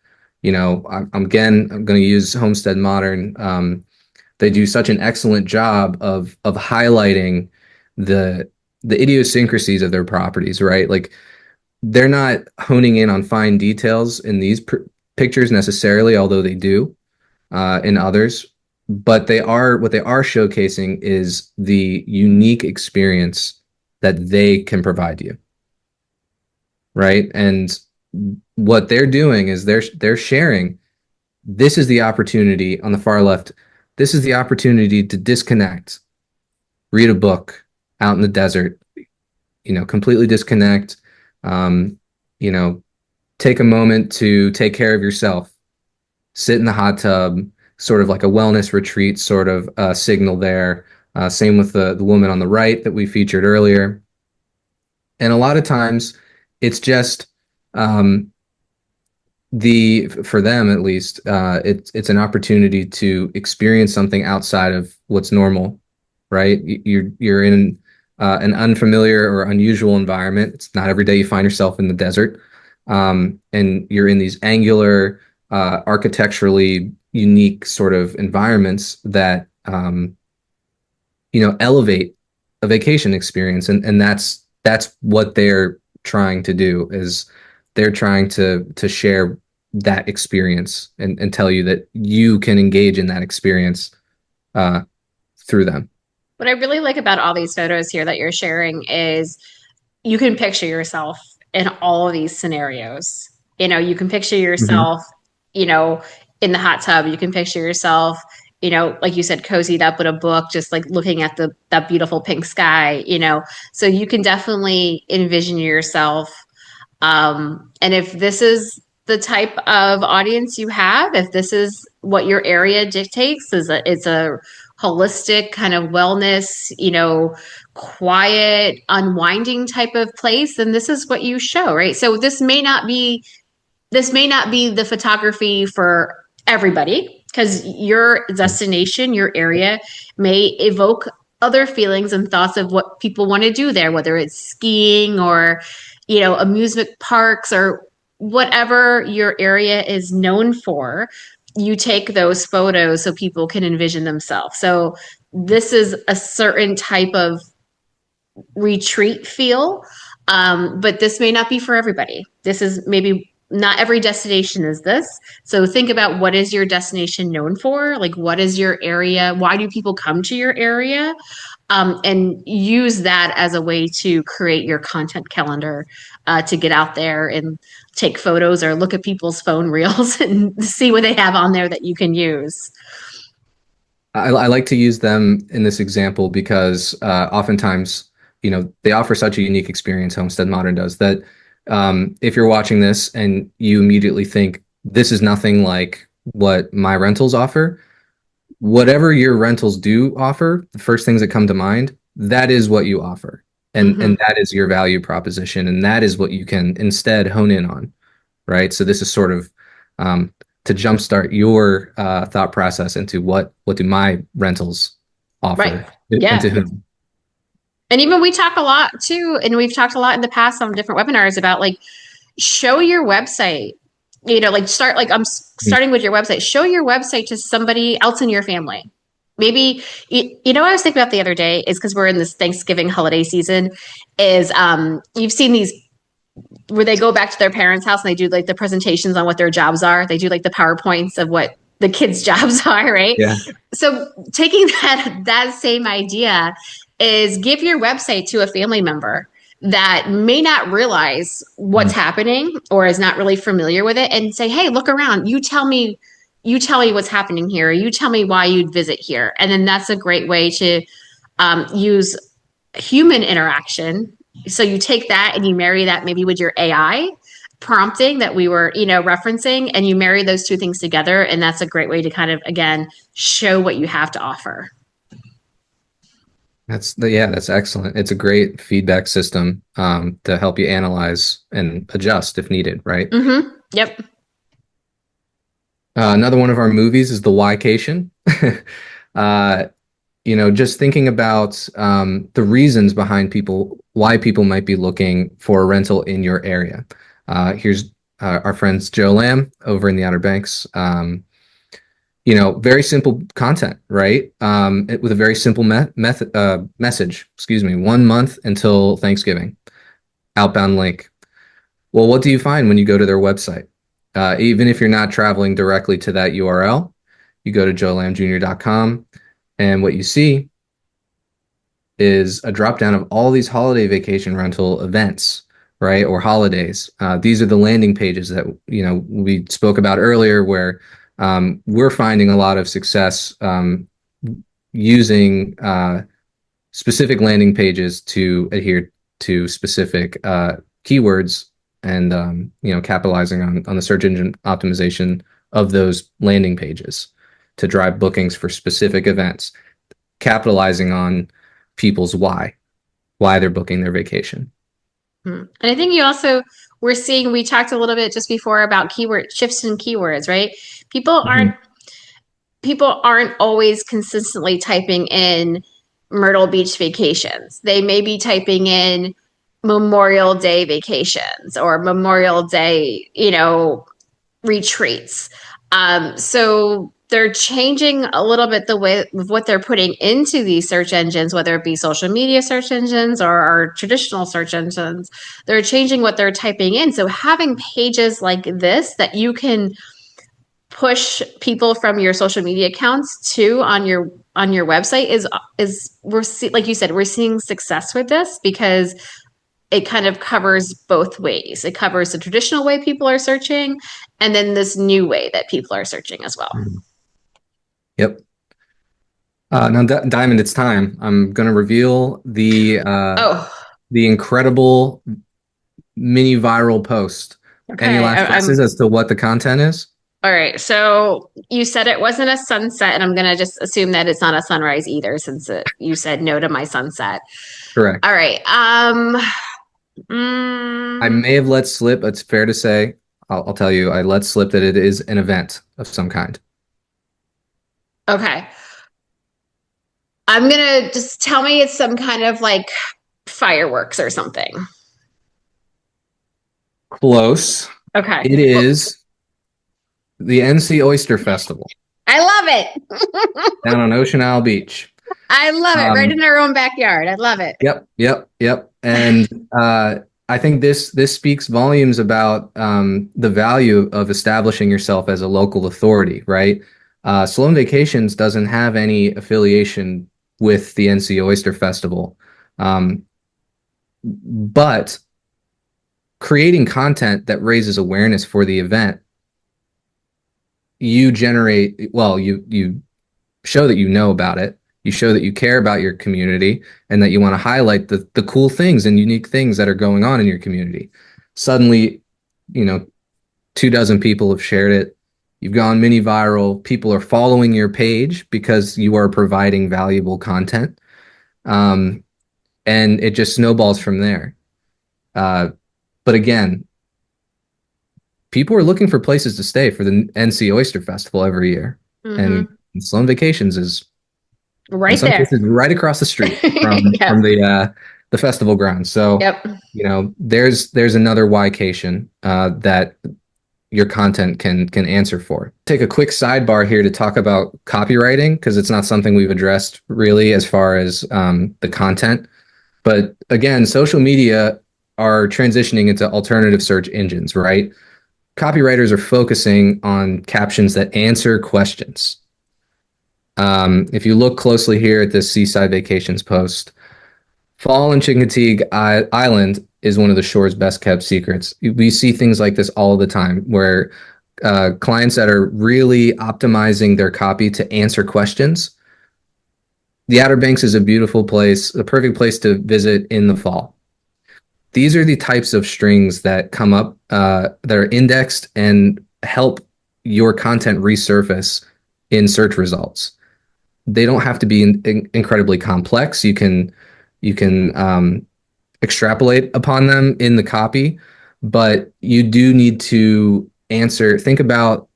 I'm going to use Homestead Modern. They do such an excellent job of highlighting the the idiosyncrasies of their properties, right? Like they're not honing in on fine details in these pictures necessarily, although they do in others. But what they are showcasing is the unique experience that they can provide you, right? And what they're doing is they're sharing. This is the opportunity on the far left. This is the opportunity to disconnect, read a book out in the desert, completely disconnect. Um, you know, take a moment to take care of yourself, sit in the hot tub, sort of like a wellness retreat sort of signal there. Same with the woman on the right that we featured earlier. And a lot of times it's just um, for them at least, it's an opportunity to experience something outside of what's normal, right? You're in an unfamiliar or unusual environment. It's not every day you find yourself in the desert, and you're in these angular, architecturally unique sort of environments that elevate a vacation experience, and that's what they're trying to do is they're trying to share that experience and tell you that you can engage in that experience uh, through them. What I really like about all these photos here that you're sharing is you can picture yourself in all of these scenarios. You can picture Hmm. yourself, you know, in the hot tub. You can picture yourself, like you said, cozied up with a book, just like looking at that beautiful pink sky. So you can definitely envision yourself. And if this is the type of audience you have, if this is what your area dictates, it's a holistic kind of wellness, quiet, unwinding type of place, then this is what you show, right? So this may not be the photography for everybody because your destination, your area may evoke other feelings and thoughts of what people want to do there, whether it's skiing or, amusement parks or whatever your area is known for. You take those photos so people can envision themselves. So this is a certain type of retreat feel. But this may not be for everybody. This is maybe not every destination is this. So think about what is your destination known for? Like, what is your area? Why do people come to your area? And use that as a way to create your content calendar to get out there and take photos or look at people's phone reels and see what they have on there that you can use. I like to use them in this example because oftentimes they offer such a unique experience, Homestead Modern does, that if you're watching this and you immediately think this is nothing like what my rentals offer, whatever your rentals do offer, the first things that come to mind, that is what you offer. And Hmm. that is your value proposition. And that is what you can instead hone in on, right? So this is sort of to jumpstart your thought process into what do my rentals Right. offer and Yeah. to whom. And even we talk a lot too, and we've talked a lot in the past on different webinars about like show your website. Like start like Mhm. starting with your website. Show your website to somebody else in your family. Maybe what I was thinking about the other day is because we're in this Thanksgiving holiday season. Is you've seen these where they go back to their parents' house and they do like the presentations on what their jobs are. They do like the PowerPoints of what the kids' jobs are, right? Yeah. So taking that same idea is give your website to a family member that may not realize what's Mhm. happening or is not really familiar with it and say, hey, look around. You tell me what's happening here. You tell me why you'd visit here. And then that's a great way to use human interaction. So you take that and you marry that maybe with your AI prompting that we were, referencing, and you marry those two things together. And that's a great way to kind of, again, show what you have to offer. That's excellent. It's a great feedback system to help you analyze and adjust if needed, right? Mm-hmm. Yep. Another one of our movies is The Whycation. uh, just thinking about the reasons behind why people might be looking for a rental in your area. Here's our friends Joe Lamb over in the Outer Banks. Very simple content, right? With a very simple message. Excuse me. 1 month until Thanksgiving. Outbound link. Well, what do you find when you go to their website? Even if you're not traveling directly to that URL, you go to joelamjr.com, and what you see is a drop down of all these holiday vacation rental events, right? Or holidays. These are the landing pages that we spoke about earlier, where we're finding a lot of success using specific landing pages to adhere to specific keywords and capitalizing on the search engine optimization of those landing pages to drive bookings for specific events, capitalizing on people's why they're booking their vacation. Hmm. And I think we talked a little bit just before about keyword shifts in keywords, right? People aren't Mhm. people aren't always consistently typing in Myrtle Beach vacations. They may be typing in Memorial Day vacations or Memorial Day, retreats. So they're changing a little bit the way of what they're putting into these search engines, whether it be social media search engines or our traditional search engines. They're changing what they're typing in. So having pages like this that you can push people from your social media accounts to on your website is like you said, we're seeing success with this because it kind of covers both ways. It covers the traditional way people are searching and then this new way that people are searching as well. Mhm. Yep. Now, Diamond, it's time. I'm going to reveal Oh, the incredible mini viral post. Any okay. last guesses I'm as to what the content is? all right. So you said it wasn't a sunset, and I'm gonna just assume that it's not a sunrise either, since you said no to my sunset. All Correct. right. I Mm, may have let slip. It's fair to say. I'll tell you, I let slip that it is an event of some kind. okay. I'm gonna just tell me it's some kind of like fireworks or something. Close. Okay. It Well, is the NC Oyster Festival I love it. down on Ocean Isle Beach. I love it. Right Um, in our own backyard. I love it. yep. And I think this speaks volumes about the value of establishing yourself as a local authority, right? Sloan Vacations doesn't have any affiliation with the NC Oyster Festival, um, but creating content that raises awareness for the event, you show that you know about it, You show that you care about your community and that you want to highlight the cool things and unique things that are going on in your community. Suddenly, you know, 2 dozen people have shared it. You've gone mini viral. People are following your page because you are providing valuable content. Um, and it just snowballs from there. Uh, but again, people are looking for places to stay for the NC Oyster Festival every year. And Hmm. Sloan Vacations is in Right some there. cases right across the street from Yeah. the festival grounds. So, Yep. there's another whycation that your content can answer for. Take a quick sidebar here to talk about copywriting because it's not something we've addressed really as far as the content. But again, social media are transitioning into alternative search engines, right? Copywriters are focusing on captions that answer questions. If you look closely here at this Seaside Vacations post, fall in Chincoteague Island is one of the shore's best kept secrets. We see things like this all the time where clients that are really optimizing their copy to answer questions. The Outer Banks is a beautiful place, a perfect place to visit in the fall. These are the types of strings that come up that are indexed and help your content resurface in search results. They don't have to be incredibly complex. You can extrapolate upon them in the copy, but you do need to think about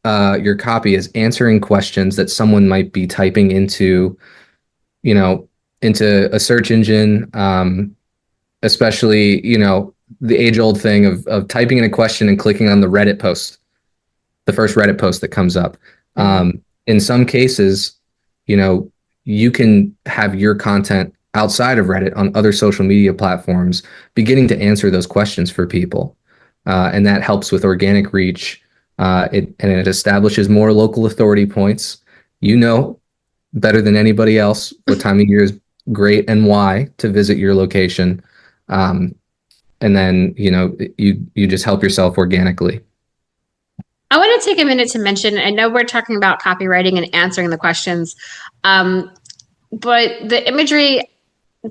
your copy as answering questions that someone might be typing you know, into a search engine, especially, the age old thing of typing in a question and clicking on the first Reddit post that comes up. Hmm. In some cases, you know, you can have your content outside of Reddit on other social media platforms beginning to answer those questions for people. And that helps with organic reach. It establishes more local authority points. You know better than anybody else what time of year is great and why to visit your location. Um, and then, you just help yourself organically. I want to take a minute to mention, I know we're talking about copywriting and answering the questions, um, but the imagery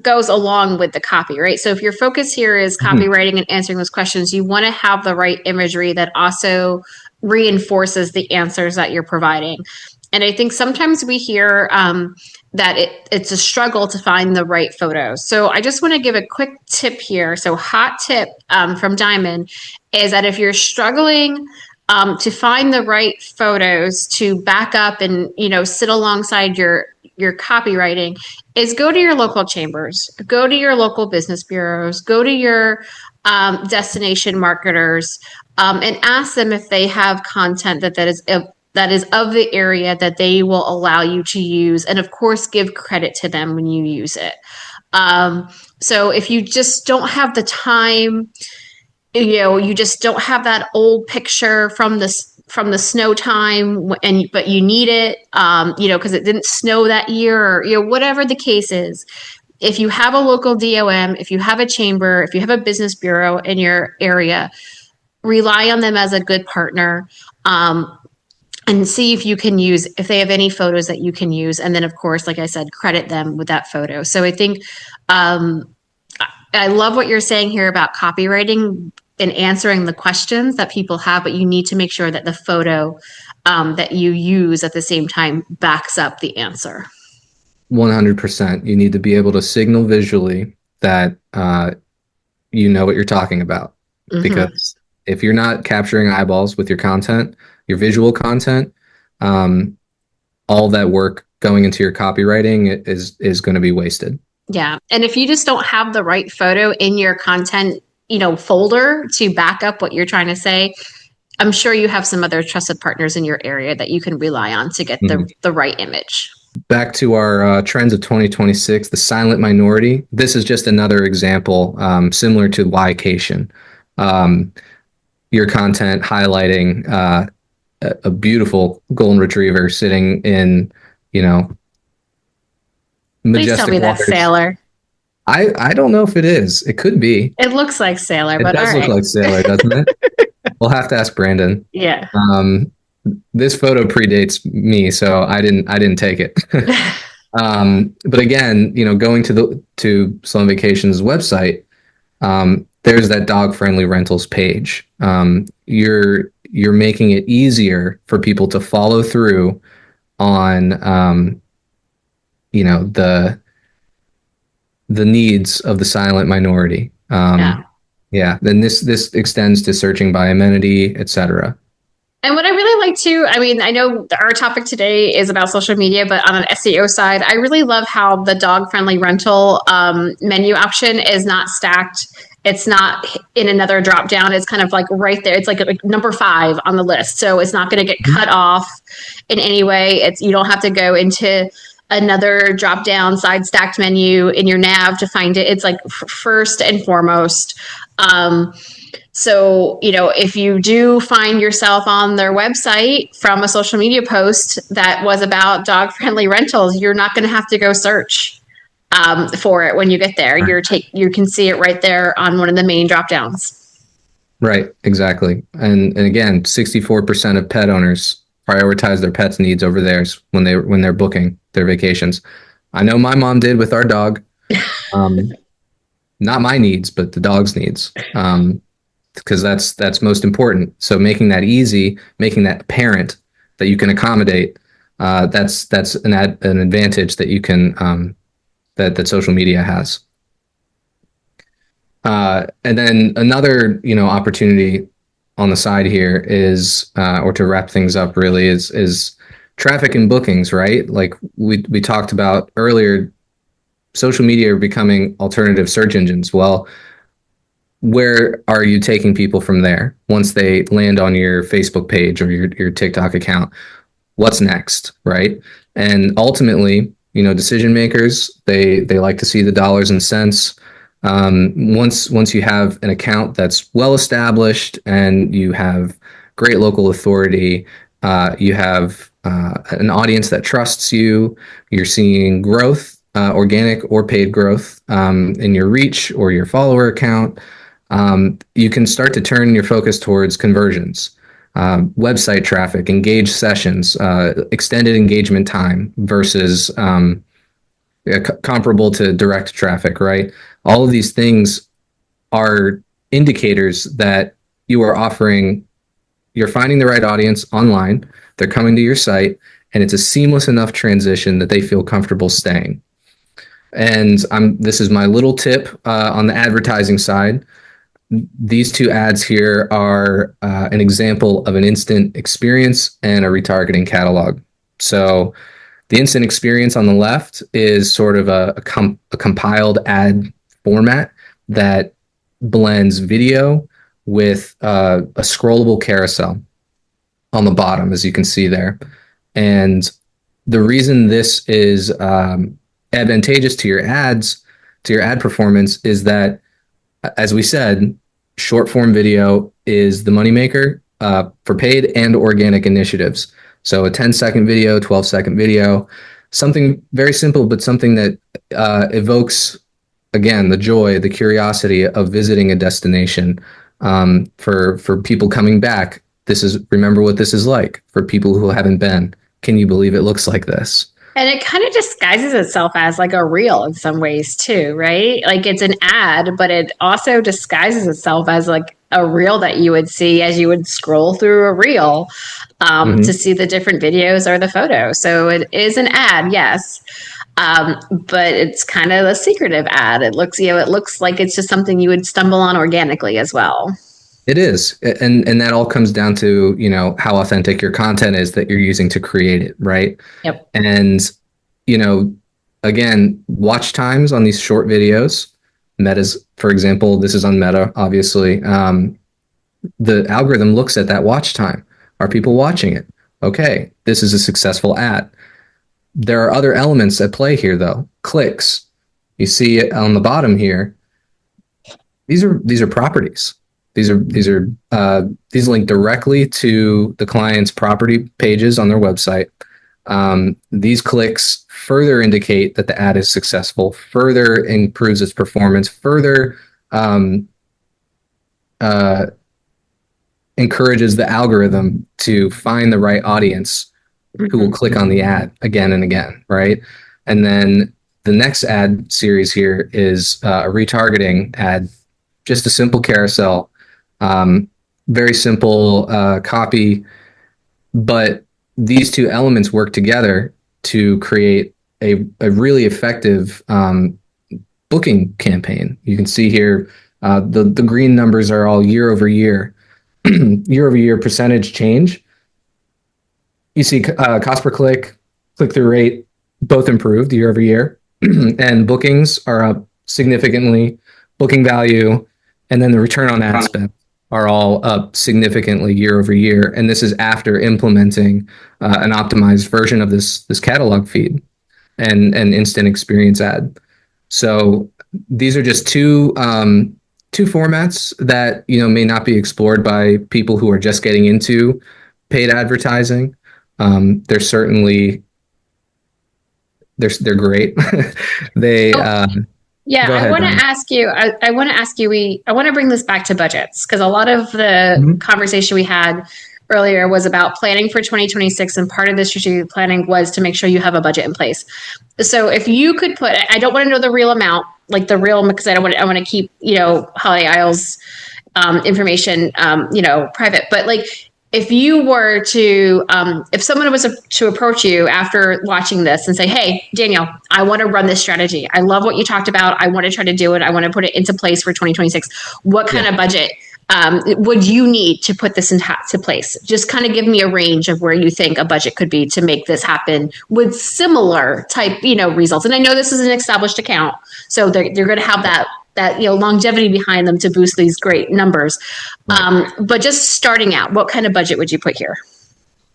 goes along with the copy, right? So if your focus here is Mhm. copywriting and answering those questions, you want to have the right imagery that also reinforces the answers that you're providing. And I think sometimes we hear that it's a struggle to find the right photos. So I just want to give a quick tip here. So hot tip from Diamond is that if you're struggling to find the right photos to back up and sit alongside your copywriting, is go to your local chambers, go to your local business bureaus, go to your destination marketers, and ask them if they have content that is of the area that they will allow you to use, and of course, give credit to them when you use it. Um, so if you just don't have the time, you just don't have that old picture from the snow time, and but you need it, because it didn't snow that year, or whatever the case is. If you have a local DOM, if you have a chamber, if you have a business bureau in your area, rely on them as a good partner. And see if you can use, if they have any photos that you can use, and then of course, like I said, credit them with that photo. So I think um, I love what you're saying here about copywriting and answering the questions that people have, but you need to make sure that the photo that you use at the same time backs up the answer. 100%. You need to be able to signal visually that you know what you're talking about. Hmm. Because if you're not capturing eyeballs with your content, your visual content, um, all that work going into your copywriting is going to be wasted. Yeah. And if you just don't have the right photo in your content, folder to back up what you're trying to say, I'm sure you have some other trusted partners in your area that you can rely on to get the Mhm. the right image. Back to our trends of 2026, the silent minority. This is just another example, similar to Ycation. Um, your content highlighting a beautiful golden retriever sitting in, you know, Please tell majestic me that's waters. Sailor. I don't know if it is. It could be. It looks like Sailor, It but all does look right. like Sailor, doesn't it? We'll have to ask Brandon. Yeah. Um, this photo predates me, so I didn't take it. But again, going to Sloan Vacations website, there's that dog friendly rentals page. You're making it easier for people to follow through on the needs of the silent minority. Yeah. Yeah, then this extends to searching by amenity, etc. And what I really like too, I mean, I know our topic today is about social media, but on an SEO side, I really love how the dog friendly rental menu option is not stacked. It's not in another drop down. It's kind of like right there. It's like number 5 on the list. So it's not going to get cut off in any way. You don't have to go into another drop down side stacked menu in your nav to find it. It's like first and foremost. So, if you do find yourself on their website from a social media post that was about dog friendly rentals, you're not going to have to go search for it when you get there. You can see it right there on one of the main drop downs. Right, exactly. And again, 64% of pet owners prioritize their pets' needs over theirs when they're booking their vacations. I know my mom did with our dog. Um, Not my needs, but the dog's needs. Because that's most important. So making that easy, making that apparent that you can accommodate, that's an advantage that you can that social media has. And then another, opportunity on the side here is, or to wrap things up, really is traffic and bookings, right? Like we talked about earlier, social media are becoming alternative search engines. Well, where are you taking people from there once they land on your Facebook page or your TikTok account? What's next, right? And ultimately, decision makers, they like to see the dollars and cents. Once you have an account that's well established and you have great local authority, you have an audience that trusts you. You're seeing growth, organic or paid growth, in your reach or your follower account. You can start to turn your focus towards conversions, website traffic, engaged sessions, extended engagement time versus comparable to direct traffic, right? All of these things are indicators that you're finding the right audience online, they're coming to your site, and it's a seamless enough transition that they feel comfortable staying. And this is my little tip on the advertising side. These two ads here are an example of an instant experience and a retargeting catalog. So the instant experience on the left is sort of a compiled ad format that blends video with a scrollable carousel on the bottom, as you can see there. And the reason this is advantageous to your ads, to your ad performance, is that, as we said, short form video is the moneymaker for paid and organic initiatives. So a 10-second video, 12-second video, something very simple, but something that evokes, again, the joy, the curiosity of visiting a destination. For people coming back, remember what this is like. For people who haven't been, can you believe it looks like this? And it kind of disguises itself as like a reel in some ways too, right? Like it's an ad, but it also disguises itself as like a reel that you would see as you would scroll through a reel to Mm-hmm. see the different videos or the photos. So it is an ad, yes. But it's kind of a secretive ad. It looks like it's just something you would stumble on organically as well. It is, and that all comes down to how authentic your content is that you're using to create it, right? Yep. And you know, again, watch times on these short videos. Meta's, for example, this is on Meta, obviously. The algorithm looks at that watch time. Are people watching it? Okay, this is a successful ad. There are other elements at play here, though. Clicks. You see it on the bottom here. These are properties. These link directly to the client's property pages on their website. These clicks further indicate that the ad is successful, further improves its performance, further uh, encourages the algorithm to find the right audience who will click on the ad again and again, right? And then the next ad series here is a retargeting ad, just a simple carousel, um, very simple copy, but these two elements work together to create a really effective booking campaign. You can see here the green numbers are all year over year, year over year percentage change. You see cost per click, click through rate, both improved year over year, and bookings are up significantly. Booking value, and then the return on ad spend are all up significantly year over year. And this is after implementing an optimized version of this catalog feed and an instant experience ad. So these are just two formats that may not be explored by people who are just getting into paid advertising. They're certainly they're great. they Yeah, Go I ahead, want to Donna. ask you. I want to ask you. I want to bring this back to budgets because a lot of the Mhm. conversation we had earlier was about planning for 2026, and part of the strategic planning was to make sure you have a budget in place. So, if you could put, I don't want to know the real amount, like the real, because I don't want. I want to keep Holiday Isles information, private. But like, if you were to, if someone was to approach you after watching this and say, "Hey, Daniel, I want to run this strategy. I love what you talked about. I want to try to do it. I want to put it into place for 2026." What Yeah. kind of budget would you need to put this into place? Just kind of give me a range of where you think a budget could be to make this happen with similar type, results. And I know this is an established account, so they're going to have that longevity behind them to boost these great numbers. Right. But just starting out, what kind of budget would you put here?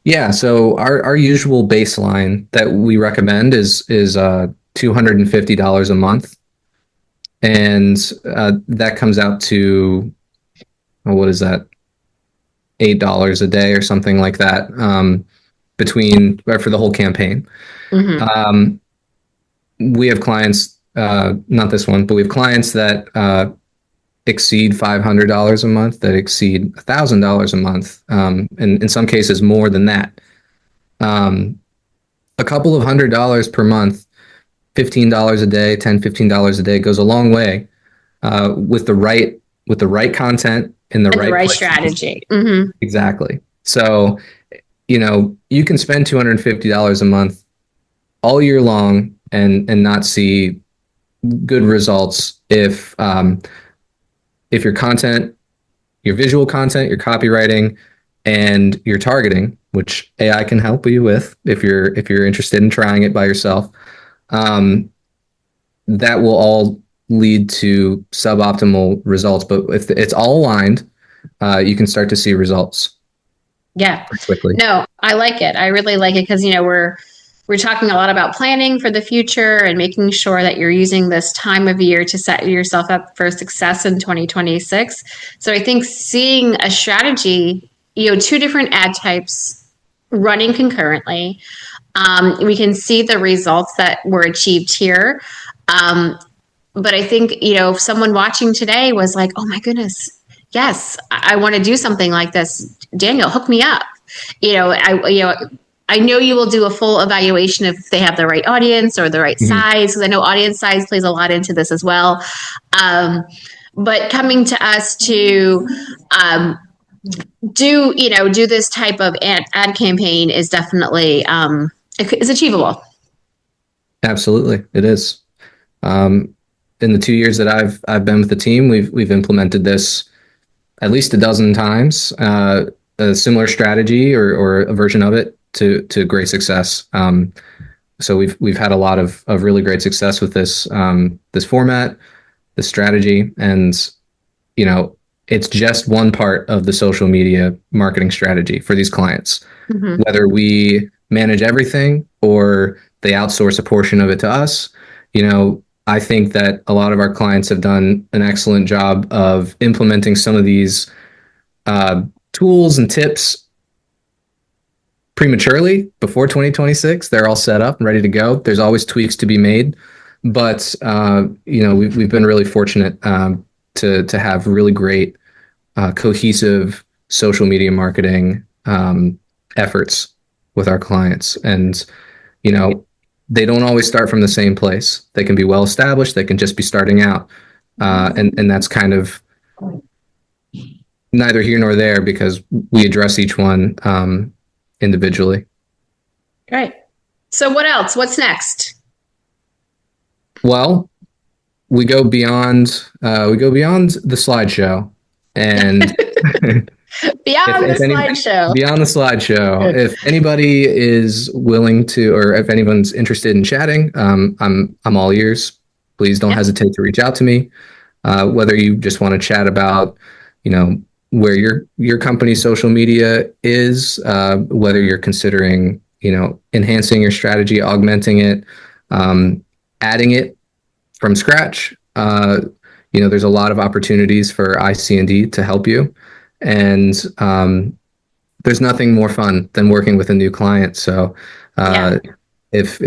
Yeah, so our usual baseline that we recommend is $250 a month, and that comes out to what is that, $8 a day or something like that, between for the whole campaign. Mm-hmm. We have clients, not this one, but we have clients that exceed $500 a month, that exceed $1,000 a month, and in some cases more than that. A couple of $100 per month, $15 a day, $10, $15 a day goes a long way with the right content in the And the right right places. strategy. Mm-hmm. Exactly. So, you can spend $250 a month all year long and not see good results if your content, your visual content, your copywriting, and your targeting, which AI can help you with if you're interested in trying it by yourself, um, that will all lead to suboptimal results. But if it's all aligned, you can start to see results Yeah. pretty quickly. No, I like it. I really like it because we're talking a lot about planning for the future and making sure that you're using this time of year to set yourself up for success in 2026. So I think seeing a strategy, two different ad types running concurrently, we can see the results that were achieved here. But I think, if someone watching today was like, "Oh my goodness, yes, I want to do something like this. Daniel, hook me up." I know you will do a full evaluation if they have the right audience or the right Mhm. size, because I know audience size plays a lot into this as well. Um, but coming to us to do this type of ad campaign is definitely is achievable. Absolutely, it is. Um, in the 2 years that I've been with the team, we've implemented this at least a dozen times, a similar strategy or a version of it to great success. So we've had a lot of really great success with this format, this strategy, and you know it's just one part of the social media marketing strategy for these clients. Mm-hmm. Whether we manage everything or they outsource a portion of it to us, I think that a lot of our clients have done an excellent job of implementing some of these uh, tools and tips prematurely before 2026. They're all set up and ready to go. There's always tweaks to be made, but we've been really fortunate to have really great cohesive social media marketing efforts with our clients, and you know they don't always start from the same place. They can be well established. They can just be starting out. And that's kind of neither here nor there because we address each one individually. Great. So what else? What's next? Well, we go beyond the slideshow, and Beyond the if any slideshow. beyond the slideshow, if anybody is willing to, or if anyone's interested in chatting, I'm all ears. Please don't Yeah. hesitate to reach out to me. Whether you just want to chat about, where your company's social media is, whether you're considering, enhancing your strategy, augmenting it, adding it from scratch. There's a lot of opportunities for ICND to help you, and there's nothing more fun than working with a new client. So, Yeah. if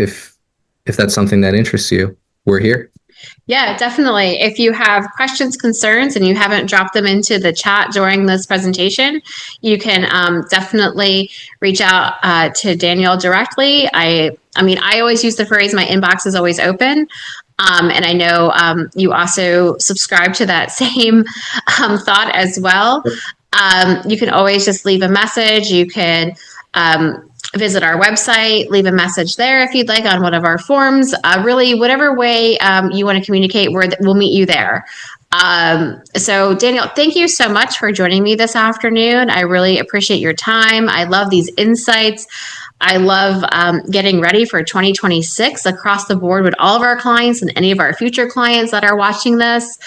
that's something that interests you, we're here. Yeah, definitely. If you have questions, concerns, and you haven't dropped them into the chat during this presentation, you can definitely reach out to Danielle directly. I mean, I always use the phrase, my inbox is always open. And I know you also subscribe to that same thought as well. You can always just leave a message. You can visit our website, leave a message there if you'd like on one of our forms. Really, whatever way you want to communicate, we'll meet you there. So, Daniel, thank you so much for joining me this afternoon. I really appreciate your time. I love these insights. I love getting ready for 2026 across the board with all of our clients and any of our future clients that are watching this.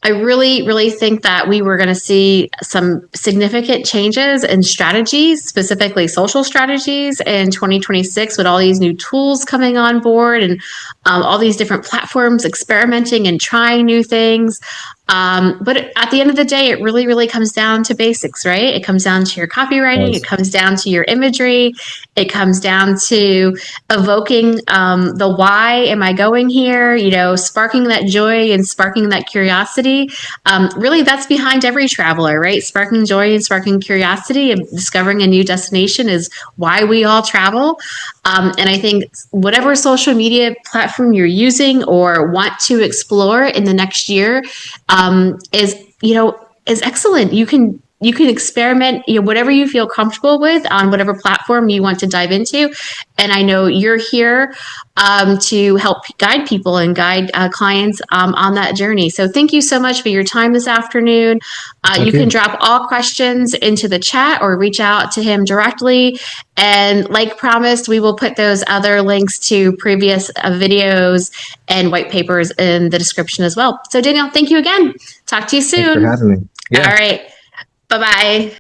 I really, really think that we were going to see some significant changes in strategies, specifically social strategies in 2026 with all these new tools coming on board and all these different platforms experimenting and trying new things. But at the end of the day, it really, really comes down to basics, right? It comes down to your copywriting. It comes down to your imagery. It comes down to evoking the why am I going here? Sparking that joy and sparking that curiosity. Really, that's behind every traveler, right? Sparking joy and sparking curiosity and discovering a new destination is why we all travel. And I think whatever social media platform you're using or want to explore in the next year, is excellent. You can experiment, whatever you feel comfortable with on whatever platform you want to dive into. And I know you're here to help guide people and guide clients on that journey. So thank you so much for your time this afternoon. You can drop all questions into the chat or reach out to him directly. And like promised, we will put those other links to previous videos and white papers in the description as well. So Daniel, thank you again. Talk to you Thanks for soon. having me. Yeah. All right. Bye-bye.